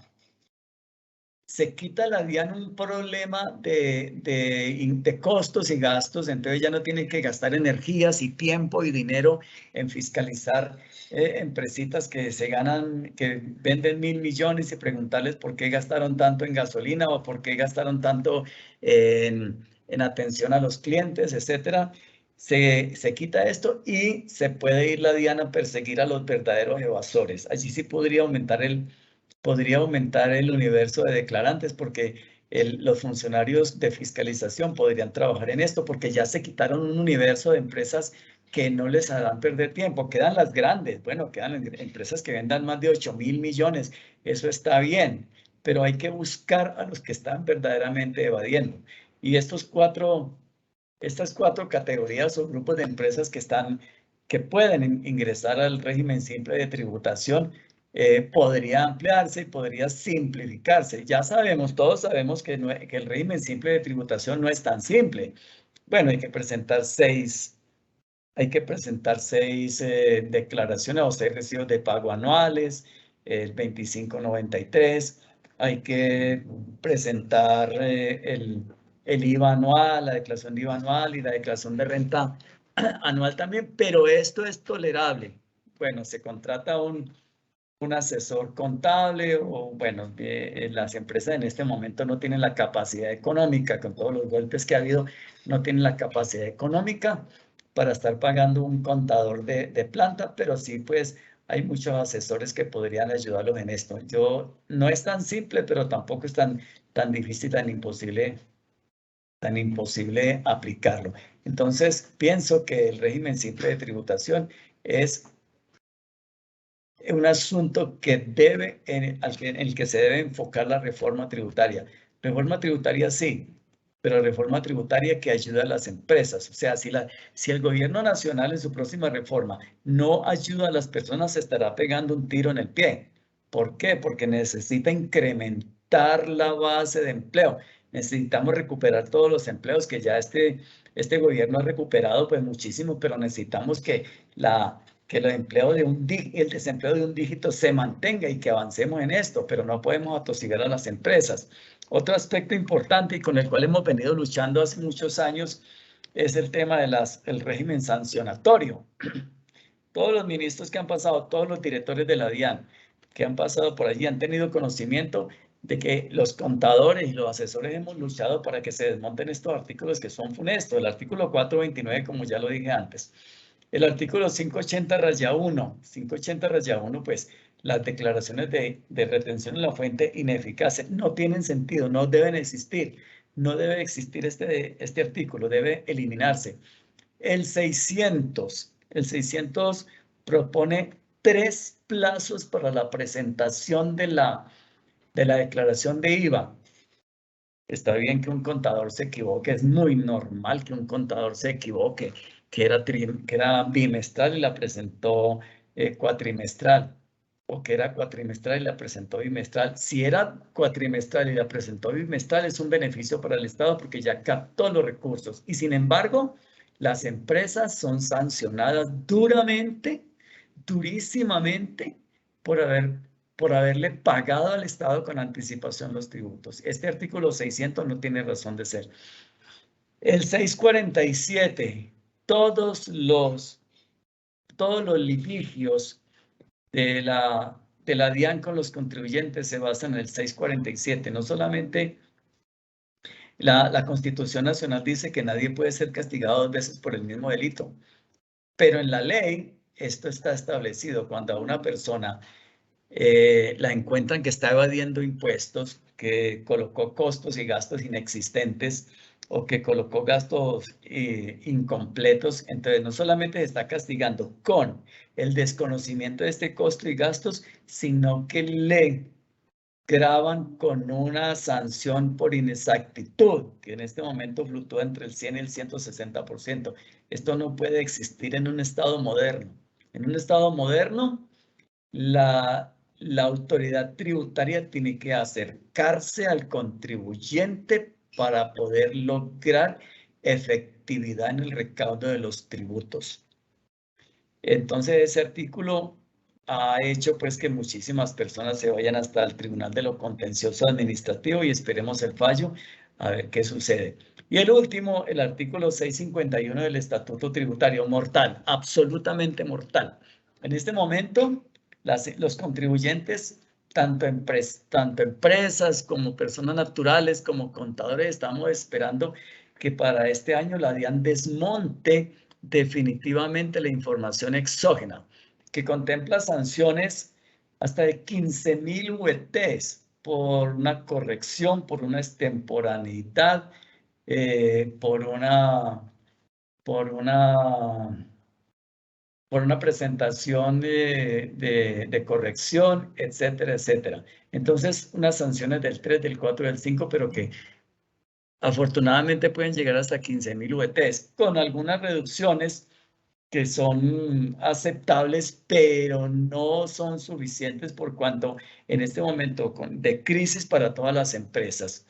DIAN un problema de costos y gastos, entonces ya no tienen que gastar energías y tiempo y dinero en fiscalizar empresitas que que venden 1.000 millones y preguntarles por qué gastaron tanto en gasolina o por qué gastaron tanto en atención a los clientes, etcétera. Se quita esto y se puede ir la DIAN a perseguir a los verdaderos evasores. Allí sí podría aumentar el universo de declarantes porque los funcionarios de fiscalización podrían trabajar en esto porque ya se quitaron un universo de empresas que no les harán perder tiempo. Quedan las grandes, bueno, quedan empresas que vendan más de 8.000 millones, eso está bien, pero hay que buscar a los que están verdaderamente evadiendo. Y estas 4 categorías o grupos de empresas que pueden ingresar al régimen simple de tributación, podría ampliarse y podría simplificarse. Ya sabemos, todos sabemos que el régimen simple de tributación no es tan simple. Bueno, hay que presentar 6 declaraciones o 6 recibos de pago anuales, el 2593. Hay que presentar el IVA anual, la declaración de IVA anual y la declaración de renta anual también, pero esto es tolerable. Bueno, se contrata un asesor contable o, bueno, las empresas en este momento no tienen la capacidad económica, con todos los golpes que ha habido, no tienen la capacidad económica para estar pagando un contador de planta, pero sí, pues, hay muchos asesores que podrían ayudarlos en esto. No es tan simple, pero tampoco es tan difícil, tan imposible aplicarlo. Entonces, pienso que el régimen simple de tributación es un asunto en el que se debe enfocar la reforma tributaria. Reforma tributaria sí, pero reforma tributaria que ayuda a las empresas. O sea, si el gobierno nacional en su próxima reforma no ayuda a las personas, se estará pegando un tiro en el pie. ¿Por qué? Porque necesita incrementar la base de empleo. Necesitamos recuperar todos los empleos que ya este gobierno ha recuperado, pues muchísimo, pero necesitamos que el desempleo de un dígito se mantenga y que avancemos en esto, pero no podemos atosigar a las empresas. Otro aspecto importante y con el cual hemos venido luchando hace muchos años es el tema del régimen sancionatorio. Todos los ministros que han pasado, todos los directores de la DIAN que han pasado por allí han tenido conocimiento de que los contadores y los asesores hemos luchado para que se desmonten estos artículos que son funestos. El artículo 429, como ya lo dije antes. El artículo 580-1, pues las declaraciones de retención en la fuente ineficaces no tienen sentido, no deben existir. No debe existir este artículo, debe eliminarse. El 600 propone 3 plazos para la presentación de la declaración de IVA. Está bien que un contador se equivoque, es muy normal que un contador se equivoque, que era bimestral y la presentó cuatrimestral, o que era cuatrimestral y la presentó bimestral. Si era cuatrimestral y la presentó bimestral, es un beneficio para el Estado porque ya captó los recursos. Y sin embargo, las empresas son sancionadas duramente, durísimamente, por haberle pagado al Estado con anticipación los tributos. Este artículo 600 no tiene razón de ser. El 647, todos los litigios de la DIAN con los contribuyentes se basan en el 647. No solamente la Constitución Nacional dice que nadie puede ser castigado 2 veces por el mismo delito, pero en la ley esto está establecido. Cuando a una persona la encuentran que está evadiendo impuestos, que colocó costos y gastos inexistentes o que colocó gastos incompletos. Entonces, no solamente se está castigando con el desconocimiento de este costo y gastos, sino que le graban con una sanción por inexactitud, que en este momento fluctúa entre el 100 y el 160%. Esto no puede existir en un Estado moderno. En un Estado moderno, la autoridad tributaria tiene que acercarse al contribuyente para poder lograr efectividad en el recaudo de los tributos. Entonces, ese artículo ha hecho pues que muchísimas personas se vayan hasta el Tribunal de lo Contencioso Administrativo y esperemos el fallo a ver qué sucede. Y el último, el artículo 651 del Estatuto Tributario, mortal, absolutamente mortal. En este momento, los contribuyentes, tanto empresas como personas naturales, como contadores, estamos esperando que para este año la DIAN desmonte definitivamente la información exógena, que contempla sanciones hasta de 15.000 UETs por una corrección, por una extemporaneidad, por una presentación de corrección, etcétera, etcétera. Entonces, unas sanciones del 3, del 4 y del 5, pero que afortunadamente pueden llegar hasta 15.000 UETs, con algunas reducciones que son aceptables, pero no son suficientes por cuanto en este momento de crisis para todas las empresas,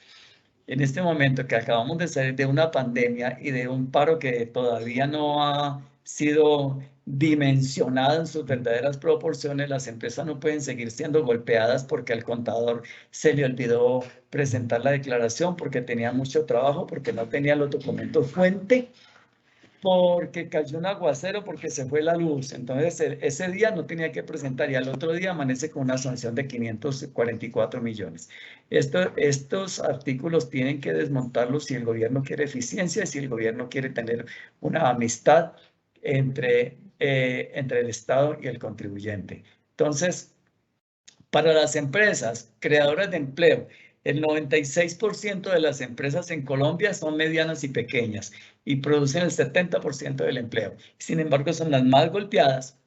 en este momento que acabamos de salir de una pandemia y de un paro que todavía no ha sido dimensionado en sus verdaderas proporciones, las empresas no pueden seguir siendo golpeadas porque al contador se le olvidó presentar la declaración, porque tenía mucho trabajo, porque no tenía los documentos fuente, porque cayó un aguacero, porque se fue la luz. Entonces, ese día no tenía que presentar y al otro día amanece con una sanción de 544 millones. Estos artículos tienen que desmontarlos si el gobierno quiere eficiencia y si el gobierno quiere tener una amistad entre el Estado y el contribuyente. Entonces, para las empresas creadoras de empleo, el 96% de las empresas en Colombia son medianas y pequeñas y producen el 70% del empleo. Sin embargo, son las más golpeadas,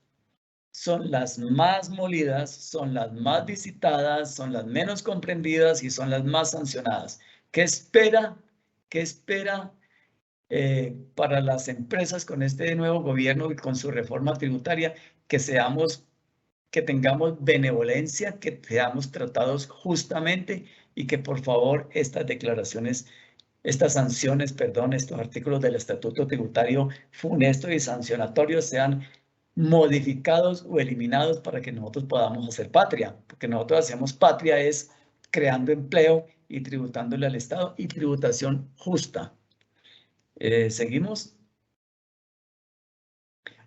son las más molidas, son las más visitadas, son las menos comprendidas y son las más sancionadas. ¿Qué espera para las empresas con este nuevo gobierno y con su reforma tributaria? Que tengamos benevolencia, que seamos tratados justamente y que por favor estas sanciones, estos artículos del Estatuto Tributario funesto y sancionatorio sean modificados o eliminados para que nosotros podamos hacer patria, porque nosotros hacemos patria es creando empleo y tributándole al Estado y tributación justa. ¿Seguimos?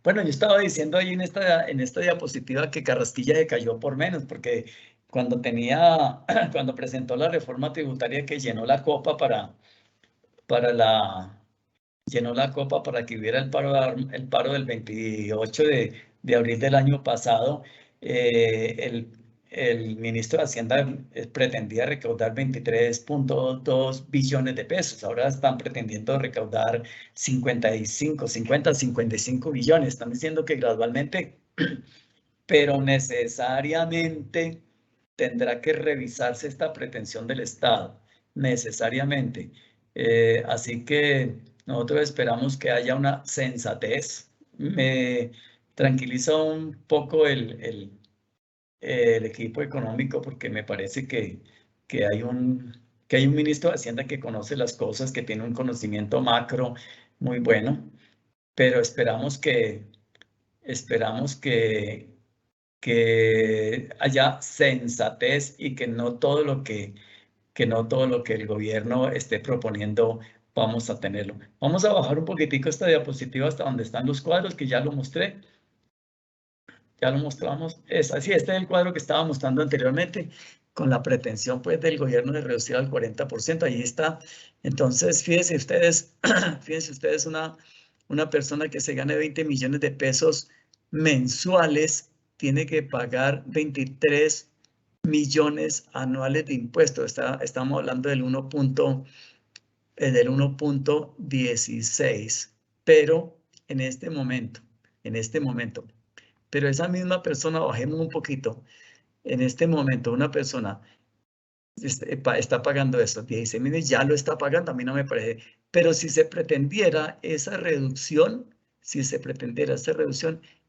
Bueno, yo estaba diciendo ahí en esta diapositiva que Carrasquilla se cayó por menos, porque cuando presentó la reforma tributaria que llenó la copa para que hubiera el paro del 28 de abril del año pasado, el ministro de Hacienda pretendía recaudar 23.2 billones de pesos. Ahora están pretendiendo recaudar 55 billones. Están diciendo que gradualmente, pero necesariamente tendrá que revisarse esta pretensión del Estado, necesariamente. Así que nosotros esperamos que haya una sensatez. Me tranquiliza un poco el equipo económico porque me parece que hay un ministro de Hacienda que conoce las cosas, que tiene un conocimiento macro muy bueno, pero esperamos que haya sensatez y que no todo lo que el gobierno esté proponiendo vamos a tenerlo. Vamos a bajar un poquitico esta diapositiva hasta donde están los cuadros, que ya lo mostré. Ya lo mostramos. Es así, este es el cuadro que estaba mostrando anteriormente, con la pretensión pues del gobierno de reducir al 40%. Ahí está. Entonces, fíjense ustedes, una persona que se gane 20 millones de pesos mensuales tiene que pagar 23 millones anuales de impuestos. Estamos hablando del 1.2%, del 1.16, pero en este momento, pero esa misma persona, bajemos un poquito, en este momento una persona está pagando esto, 16 millones, ya lo está pagando, a mí no me parece, pero si se pretendiera esa reducción,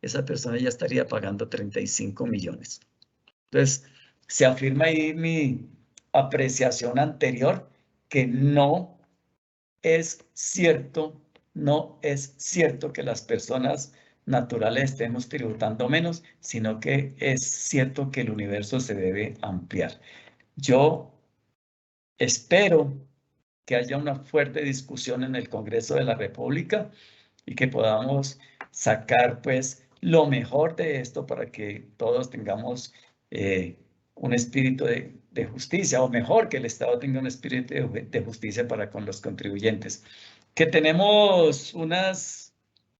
esa persona ya estaría pagando 35 millones. Entonces, se afirma ahí mi apreciación anterior, que no es cierto que las personas naturales estemos tributando menos, sino que es cierto que el universo se debe ampliar. Yo espero que haya una fuerte discusión en el Congreso de la República y que podamos sacar pues lo mejor de esto para que todos tengamos un espíritu de justicia, o mejor, que el Estado tenga un espíritu de justicia para con los contribuyentes. Que tenemos unas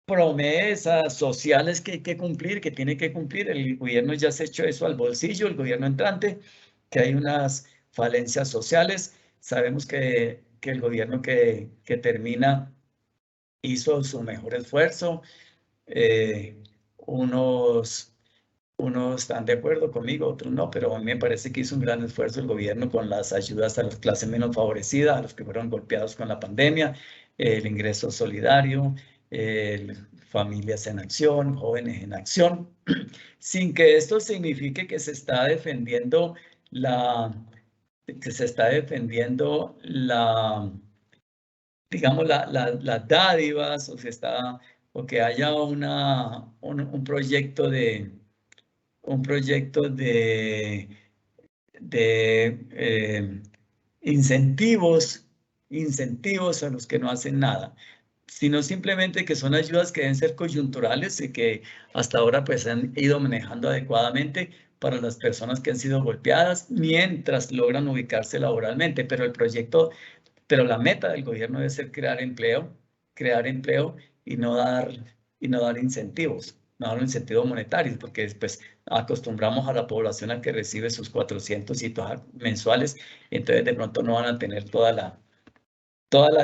promesas sociales que hay que cumplir, que tiene que cumplir. El gobierno ya se echó eso al bolsillo, el gobierno entrante, que hay unas falencias sociales. Sabemos que el gobierno que termina hizo su mejor esfuerzo. Unos están de acuerdo conmigo, otros no, pero a mí me parece que hizo un gran esfuerzo el gobierno con las ayudas a las clases menos favorecidas, a los que fueron golpeados con la pandemia, el ingreso solidario, familias en acción, jóvenes en acción, sin que esto signifique que se está defendiendo digamos, las dádivas, o que haya un proyecto de incentivos a los que no hacen nada, sino simplemente que son ayudas que deben ser coyunturales y que hasta ahora pues han ido manejando adecuadamente para las personas que han sido golpeadas mientras logran ubicarse laboralmente, pero la meta del gobierno debe ser crear empleo y no dar incentivos, no dar incentivos monetarios, porque después acostumbramos a la población a que recibe sus 400 mensuales, entonces de pronto no van a tener toda la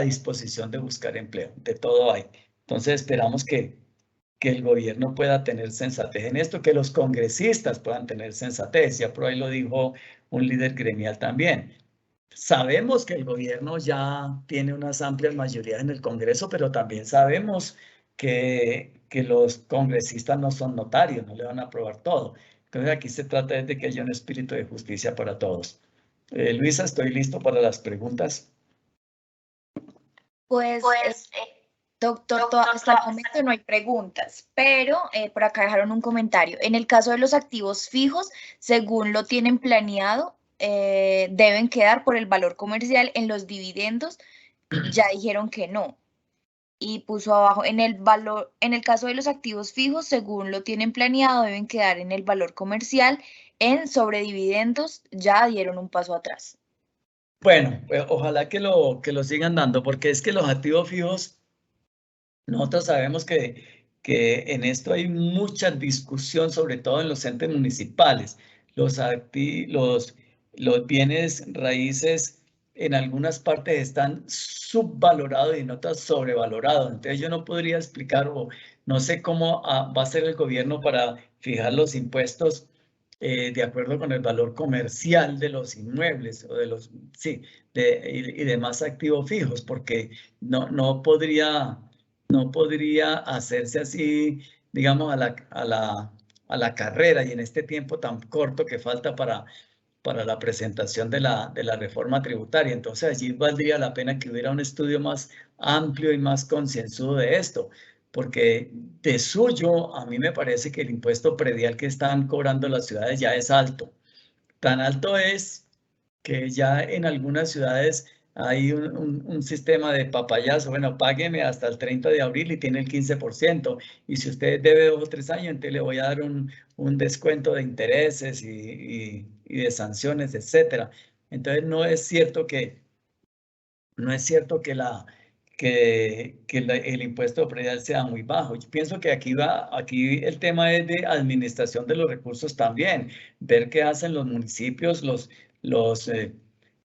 disposición de buscar empleo, de todo hay. Entonces esperamos que el gobierno pueda tener sensatez en esto, que los congresistas puedan tener sensatez, ya por ahí lo dijo un líder gremial también. Sabemos que el gobierno ya tiene unas amplias mayorías en el Congreso, pero también sabemos que los congresistas no son notarios, no le van a aprobar todo. Entonces aquí se trata de que haya un espíritu de justicia para todos. Luisa, estoy listo para las preguntas. Pues, doctor, hasta el momento no hay preguntas, pero por acá dejaron un comentario. En el caso de los activos fijos, según lo tienen planeado, deben quedar por el valor comercial. En los dividendos ya dijeron que no. Y puso abajo, en el caso de los activos fijos, según lo tienen planeado, deben quedar en el valor comercial. En sobredividendos ya dieron un paso atrás. Bueno, pues ojalá que lo sigan dando, porque es que los activos fijos, nosotros sabemos que en esto hay mucha discusión, sobre todo en los entes municipales. Los bienes raíces en algunas partes están subvalorados y en otras sobrevalorados. Entonces yo no podría explicar, o no sé cómo va a ser el gobierno para fijar los impuestos de acuerdo con el valor comercial de los inmuebles o y demás activos fijos, porque no podría hacerse así, digamos, a la carrera, y en este tiempo tan corto que falta para la presentación de la reforma tributaria. Entonces allí valdría la pena que hubiera un estudio más amplio y más concienzudo de esto, porque de suyo a mí me parece que el impuesto predial que están cobrando las ciudades ya es alto. Tan alto es que ya en algunas ciudades hay un sistema de papayazo. Bueno, págueme hasta el 30 de abril y tiene el 15%. Y si usted debe 2 o 3 años, entonces le voy a dar un descuento de intereses y de sanciones, etcétera. Entonces no es cierto que el impuesto predial sea muy bajo. Yo pienso que aquí el tema es de administración de los recursos también, ver qué hacen los municipios,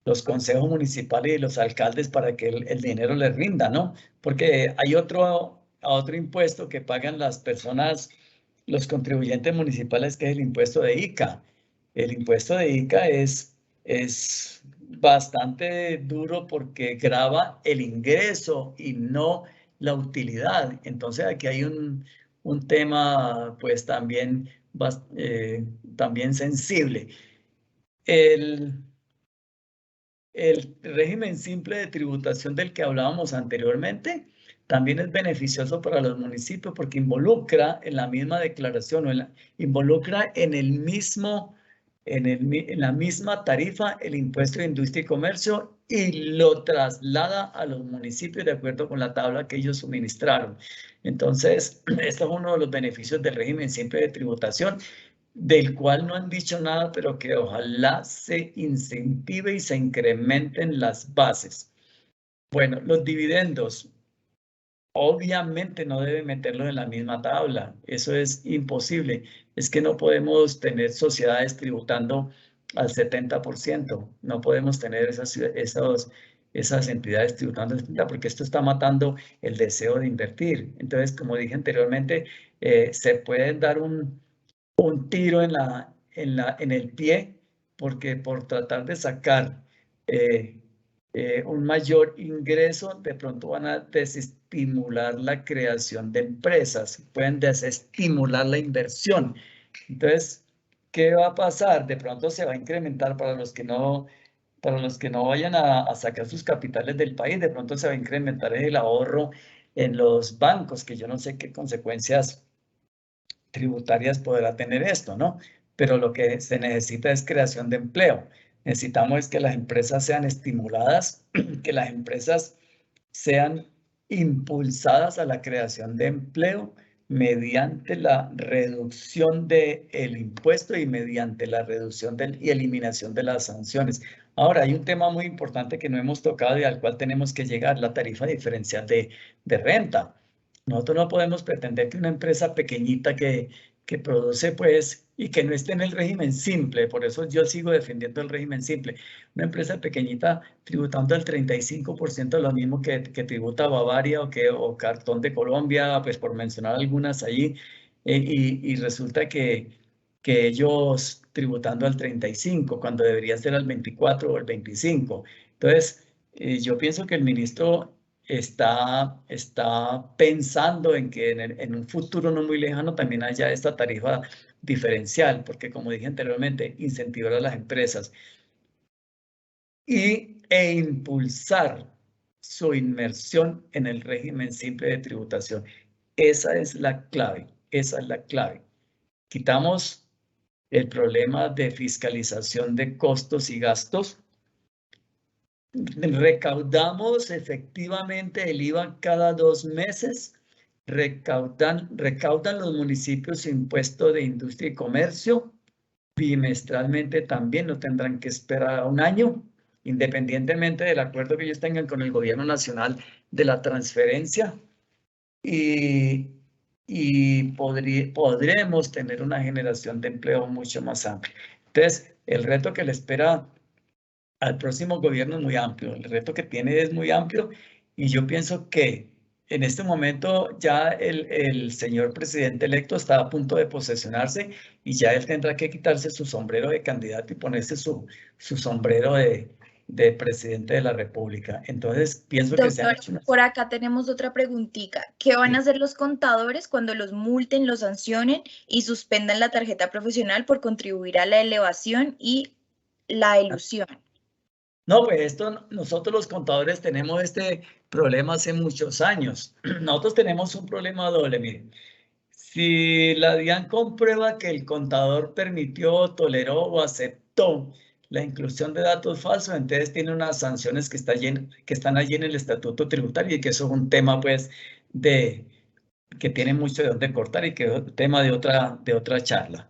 los consejos municipales y los alcaldes para que el dinero les rinda, ¿no? Porque hay otro impuesto que pagan las personas, los contribuyentes municipales, que es el impuesto de ICA. El impuesto de ICA es bastante duro porque grava el ingreso y no la utilidad. Entonces aquí hay un tema pues también, también sensible. El régimen simple de tributación del que hablábamos anteriormente también es beneficioso para los municipios porque involucra en la misma declaración involucra en la misma tarifa el impuesto de industria y comercio y lo traslada a los municipios de acuerdo con la tabla que ellos suministraron. Entonces, esto es uno de los beneficios del régimen simple de tributación, del cual no han dicho nada, pero que ojalá se incentive y se incrementen las bases. Bueno, los dividendos, obviamente no debe meterlo en la misma tabla, eso es imposible. Es que no podemos tener sociedades tributando al 70%, no podemos tener esas entidades tributando al 70% porque esto está matando el deseo de invertir. Entonces, como dije anteriormente, se pueden dar un tiro en el pie, porque por tratar de sacar un mayor ingreso, de pronto van a desestimular la creación de empresas, pueden desestimular la inversión. Entonces, ¿qué va a pasar? De pronto se va a incrementar para los que no vayan a sacar sus capitales del país, de pronto se va a incrementar el ahorro en los bancos, que yo no sé qué consecuencias tributarias podrá tener esto, ¿no? Pero lo que se necesita es creación de empleo. Necesitamos es que las empresas sean estimuladas, que las empresas sean impulsadas a la creación de empleo mediante la reducción del impuesto y mediante la reducción y eliminación de las sanciones. Ahora, hay un tema muy importante que no hemos tocado y al cual tenemos que llegar, la tarifa diferencial de renta. Nosotros no podemos pretender que una empresa pequeñita que produce, pues, y que no esté en el régimen simple, por eso yo sigo defendiendo el régimen simple, una empresa pequeñita tributando el 35%, lo mismo que tributa Bavaria o Cartón de Colombia, pues por mencionar algunas allí, y resulta que ellos tributando al 35%, cuando debería ser al 24 o el 25%. Entonces, yo pienso que el ministro está pensando en que en un futuro no muy lejano también haya esta tarifa diferencial, porque como dije anteriormente, incentivar a las empresas e impulsar su inmersión en el régimen simple de tributación. Esa es la clave, esa es la clave. Quitamos el problema de fiscalización de costos y gastos. Recaudamos efectivamente el IVA cada 2 meses, recaudan los municipios impuesto de industria y comercio, bimestralmente también, no tendrán que esperar a un año, independientemente del acuerdo que ellos tengan con el gobierno nacional de la transferencia, y podremos tener una generación de empleo mucho más amplia. Entonces, el reto que le espera al próximo gobierno es muy amplio, el reto que tiene es muy amplio y yo pienso que en este momento ya el señor presidente electo está a punto de posesionarse y ya él tendrá que quitarse su sombrero de candidato y ponerse su sombrero de presidente de la República. Entonces pienso que se han hecho Doctor, por acá tenemos otra preguntita. ¿Qué van a hacer los contadores cuando los multen, los sancionen y suspendan la tarjeta profesional por contribuir a la elevación y la elusión? No, pues nosotros los contadores tenemos este problema hace muchos años. Nosotros tenemos un problema doble, miren. Si la DIAN comprueba que el contador permitió, toleró o aceptó la inclusión de datos falsos, entonces tiene unas sanciones que están allí en el estatuto tributario y que eso es un tema pues que tiene mucho de dónde cortar y que es tema de otra charla.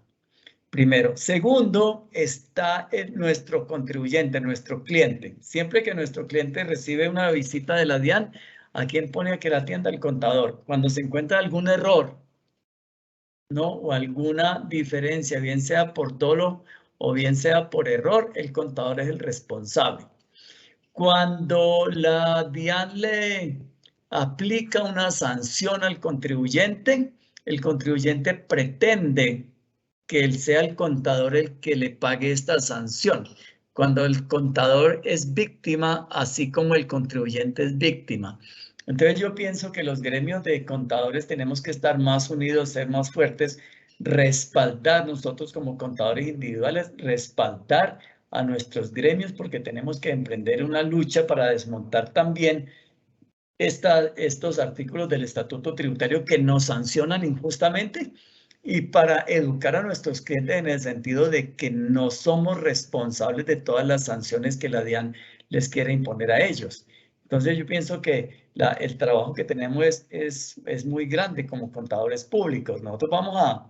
Primero. Segundo, está nuestro contribuyente, nuestro cliente. Siempre que nuestro cliente recibe una visita de la DIAN, ¿a quién pone a que la atienda? El contador. Cuando se encuentra algún error, ¿no? O alguna diferencia, bien sea por dolo o bien sea por error, el contador es el responsable. Cuando la DIAN le aplica una sanción al contribuyente, el contribuyente pretende que él sea el contador el que le pague esta sanción. Cuando el contador es víctima, así como el contribuyente es víctima. Entonces yo pienso que los gremios de contadores tenemos que estar más unidos, ser más fuertes, respaldar nosotros como contadores individuales, respaldar a nuestros gremios porque tenemos que emprender una lucha para desmontar también estos artículos del Estatuto Tributario que nos sancionan injustamente y para educar a nuestros clientes en el sentido de que no somos responsables de todas las sanciones que la DIAN les quiere imponer a ellos. Entonces yo pienso que el trabajo que tenemos es muy grande como contadores públicos. Nosotros vamos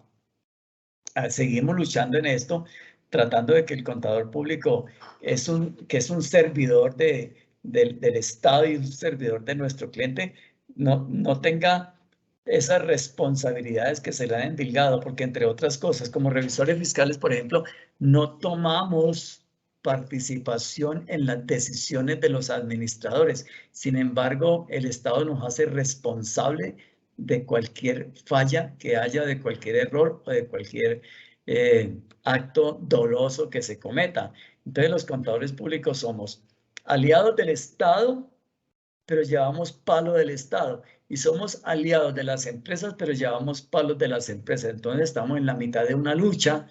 seguimos luchando en esto, tratando de que el contador público es un servidor del Estado y un servidor de nuestro cliente, no tenga esas responsabilidades que se le han endilgado, porque entre otras cosas, como revisores fiscales, por ejemplo, no tomamos participación en las decisiones de los administradores. Sin embargo, el Estado nos hace responsable de cualquier falla que haya, de cualquier error o de cualquier acto doloso que se cometa. Entonces los contadores públicos somos aliados del Estado, pero llevamos palo del Estado. Y somos aliados de las empresas, pero llevamos palos de las empresas. Entonces estamos en la mitad de una lucha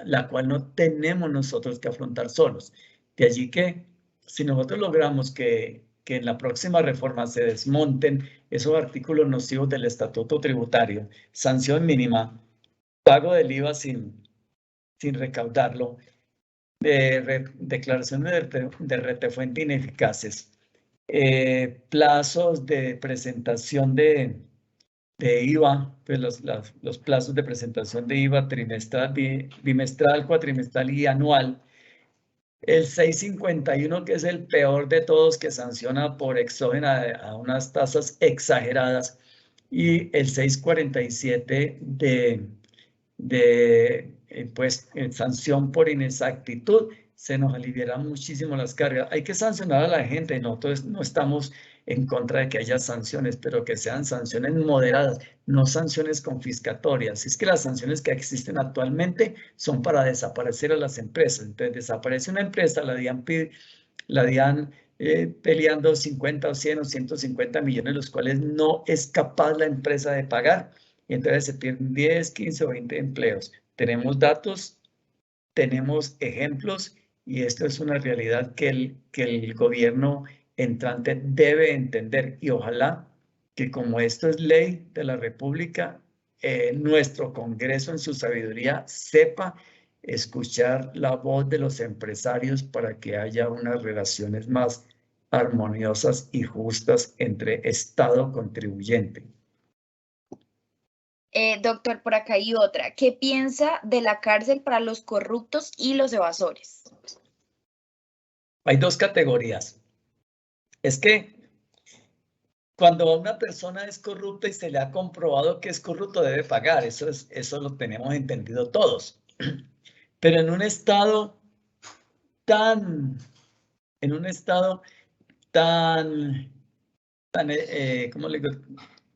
la cual no tenemos nosotros que afrontar solos. De allí que si nosotros logramos que en la próxima reforma se desmonten esos artículos nocivos del Estatuto Tributario, sanción mínima, pago del IVA sin recaudarlo, declaraciones de retefuente ineficaces, plazos de presentación de IVA, pues los plazos de presentación de IVA trimestral, bimestral, cuatrimestral y anual. El 651, que es el peor de todos, que sanciona por exógena a unas tasas exageradas, y el 647 sanción por inexactitud. Se nos aliviarán muchísimo las cargas. Hay que sancionar a la gente, nosotros no estamos en contra de que haya sanciones, pero que sean sanciones moderadas, no sanciones confiscatorias. Es que las sanciones que existen actualmente son para desaparecer a las empresas. Entonces desaparece una empresa, la DIAN peleando 50 o 100 o 150 millones, los cuales no es capaz la empresa de pagar. Y entonces se pierden 10, 15 o 20 empleos. Tenemos datos, tenemos ejemplos y esto es una realidad que el gobierno entrante debe entender y ojalá que como esto es ley de la República, nuestro Congreso en su sabiduría sepa escuchar la voz de los empresarios para que haya unas relaciones más armoniosas y justas entre Estado contribuyente. Doctor, por acá hay otra. ¿Qué piensa de la cárcel para los corruptos y los evasores? Hay dos categorías. Es que cuando una persona es corrupta y se le ha comprobado que es corrupto, debe pagar. Eso lo tenemos entendido todos. Pero en un estado tan ¿cómo le digo?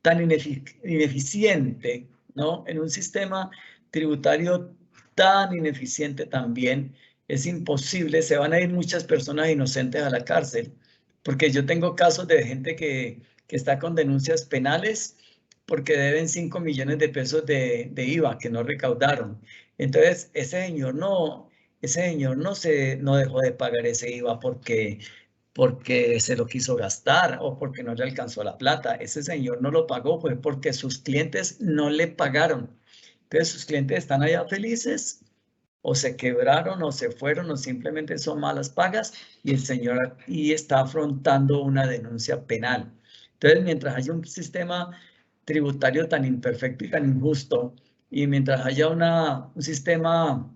Tan ineficiente, ¿no? En un sistema tributario tan ineficiente también, es imposible, se van a ir muchas personas inocentes a la cárcel, porque yo tengo casos de gente que está con denuncias penales porque deben 5 millones de pesos de IVA que no recaudaron. Entonces, ese señor no dejó de pagar ese IVA porque se lo quiso gastar o porque no le alcanzó la plata. Ese señor no lo pagó, fue porque sus clientes no le pagaron. Entonces sus clientes están allá felices o se quebraron o se fueron o simplemente son malas pagas y el señor aquí está afrontando una denuncia penal. Entonces, mientras haya un sistema tributario tan imperfecto y tan injusto y mientras haya un sistema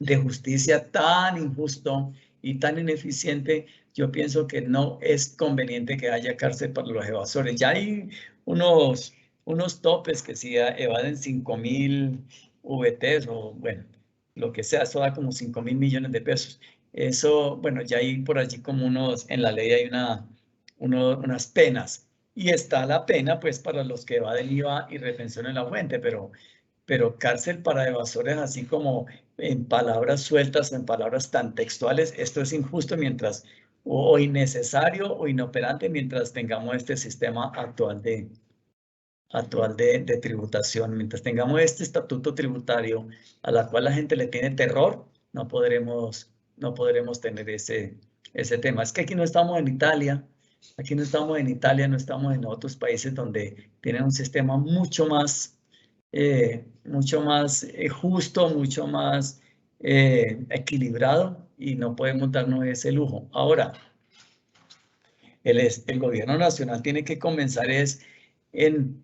de justicia tan injusto y tan ineficiente, yo pienso que no es conveniente que haya cárcel para los evasores. Ya hay unos topes que si evaden 5.000 VTs o bueno, lo que sea, eso da como 5.000 millones de pesos. Eso, bueno, ya hay por allí como en la ley hay unas penas. Y está la pena, pues, para los que evaden IVA y retención en la fuente, pero cárcel para evasores, así como en palabras sueltas, en palabras tan textuales, esto es injusto mientras, o innecesario o inoperante mientras tengamos este sistema actual de tributación. Mientras tengamos este estatuto tributario a la cual la gente le tiene terror, no podremos tener ese tema. Es que aquí no estamos en Italia, no estamos en otros países donde tienen un sistema mucho más justo, mucho más equilibrado, y no podemos darnos ese lujo. Ahora, el gobierno nacional tiene que comenzar en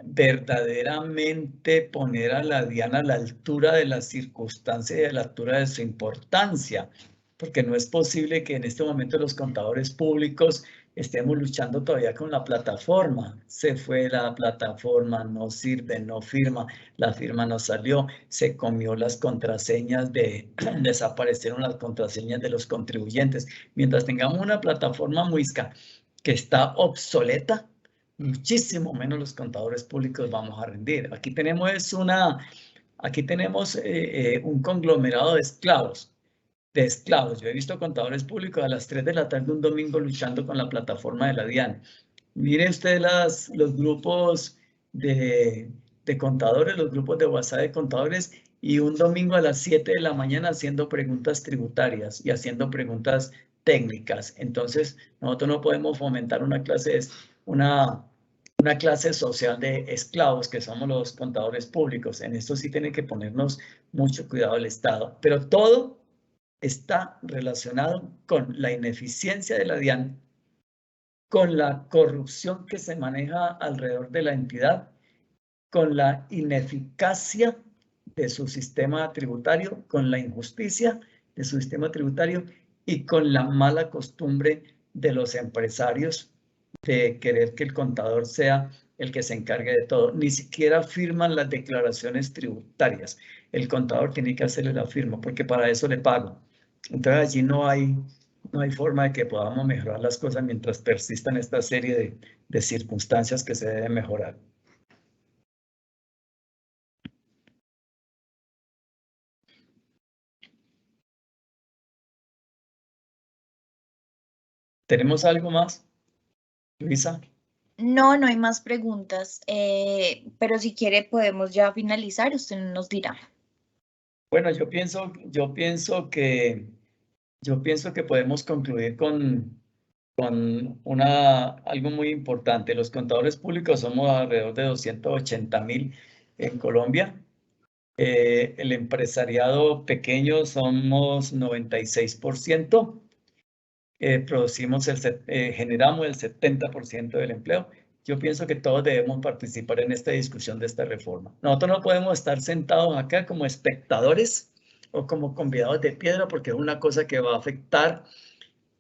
verdaderamente poner a la DIAN a la altura de las circunstancias y a la altura de su importancia, porque no es posible que en este momento los contadores públicos estemos luchando todavía con la plataforma. Se fue la plataforma, no sirve, no firma, la firma no salió, se comió las contraseñas desaparecieron las contraseñas de los contribuyentes. Mientras tengamos una plataforma Muisca que está obsoleta, muchísimo menos los contadores públicos vamos a rendir. Aquí tenemos un conglomerado de esclavos. Yo he visto contadores públicos a las 3 de la tarde un domingo luchando con la plataforma de la DIAN. Mire usted los grupos de contadores, los grupos de WhatsApp de contadores, y un domingo a las 7 de la mañana haciendo preguntas tributarias y haciendo preguntas técnicas. Entonces, nosotros no podemos fomentar una clase social de esclavos que somos los contadores públicos. En esto sí tiene que ponernos mucho cuidado el Estado. Pero todo está relacionado con la ineficiencia de la DIAN, con la corrupción que se maneja alrededor de la entidad, con la ineficacia de su sistema tributario, con la injusticia de su sistema tributario y con la mala costumbre de los empresarios de querer que el contador sea el que se encargue de todo. Ni siquiera firman las declaraciones tributarias. El contador tiene que hacerle la firma porque para eso le pago. Entonces allí no hay forma de que podamos mejorar las cosas mientras persistan esta serie de circunstancias que se deben mejorar. ¿Tenemos algo más, Luisa? No, no hay más preguntas, pero si quiere podemos ya finalizar, usted nos dirá. Bueno, yo pienso que podemos concluir con algo muy importante. Los contadores públicos somos alrededor de 280,000 en Colombia. El empresariado pequeño somos 96%. Generamos el 70% del empleo. Yo pienso que todos debemos participar en esta discusión de esta reforma. Nosotros no podemos estar sentados acá como espectadores o como convidados de piedra, porque es una cosa que va a afectar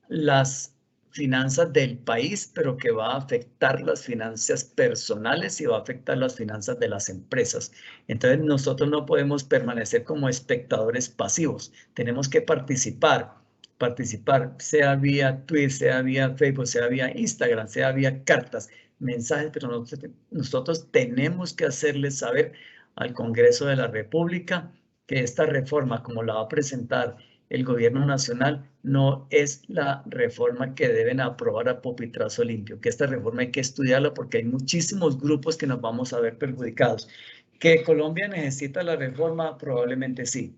las finanzas del país, pero que va a afectar las finanzas personales y va a afectar las finanzas de las empresas. Entonces nosotros no podemos permanecer como espectadores pasivos. Tenemos que participar, sea vía Twitter, sea vía Facebook, sea vía Instagram, sea vía cartas, mensajes, pero nosotros tenemos que hacerles saber al Congreso de la República que esta reforma, como la va a presentar el gobierno nacional, no es la reforma que deben aprobar a pupitrazo limpio, que esta reforma hay que estudiarla porque hay muchísimos grupos que nos vamos a ver perjudicados. ¿Que Colombia necesita la reforma? Probablemente sí.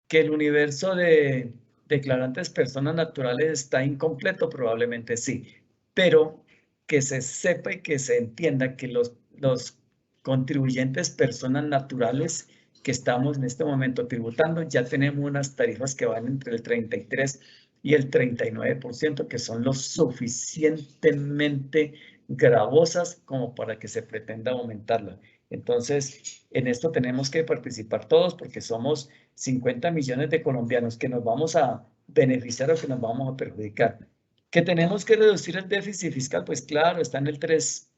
¿Que el universo de declarantes personas naturales está incompleto? Probablemente sí. Pero que se sepa y que se entienda que los contribuyentes personas naturales que estamos en este momento tributando, ya tenemos unas tarifas que van entre el 33 y el 39%, que son lo suficientemente gravosas como para que se pretenda aumentarla. Entonces, en esto tenemos que participar todos porque somos 50 millones de colombianos que nos vamos a beneficiar o que nos vamos a perjudicar. ¿Que tenemos que reducir el déficit fiscal? Pues claro, está en el 3,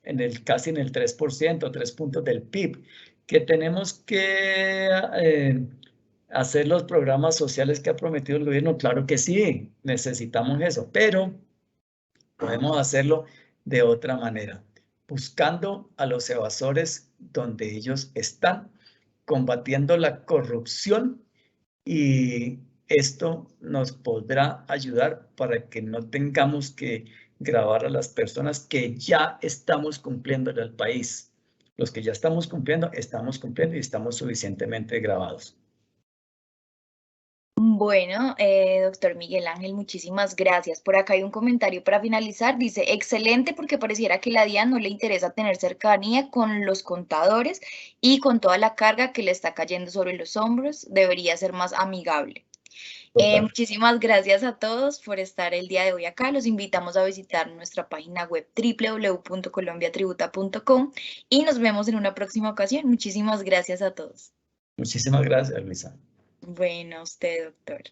casi en el 3%, 3 puntos del PIB. ¿Que tenemos que hacer los programas sociales que ha prometido el gobierno, claro que sí, necesitamos eso, pero podemos hacerlo de otra manera, buscando a los evasores donde ellos están, combatiendo la corrupción, y esto nos podrá ayudar para que no tengamos que gravar a las personas que ya estamos cumpliendo en el país. Los que ya estamos cumpliendo y estamos suficientemente grabados. Bueno, doctor Miguel Ángel, muchísimas gracias. Por acá hay un comentario para finalizar. Dice, excelente porque pareciera que la DIAN no le interesa tener cercanía con los contadores y con toda la carga que le está cayendo sobre los hombros, debería ser más amigable. Muchísimas gracias a todos por estar el día de hoy acá. Los invitamos a visitar nuestra página web www.colombiatributa.com y nos vemos en una próxima ocasión. Muchísimas gracias a todos. Muchísimas gracias, Luisa. Bueno, usted, doctor.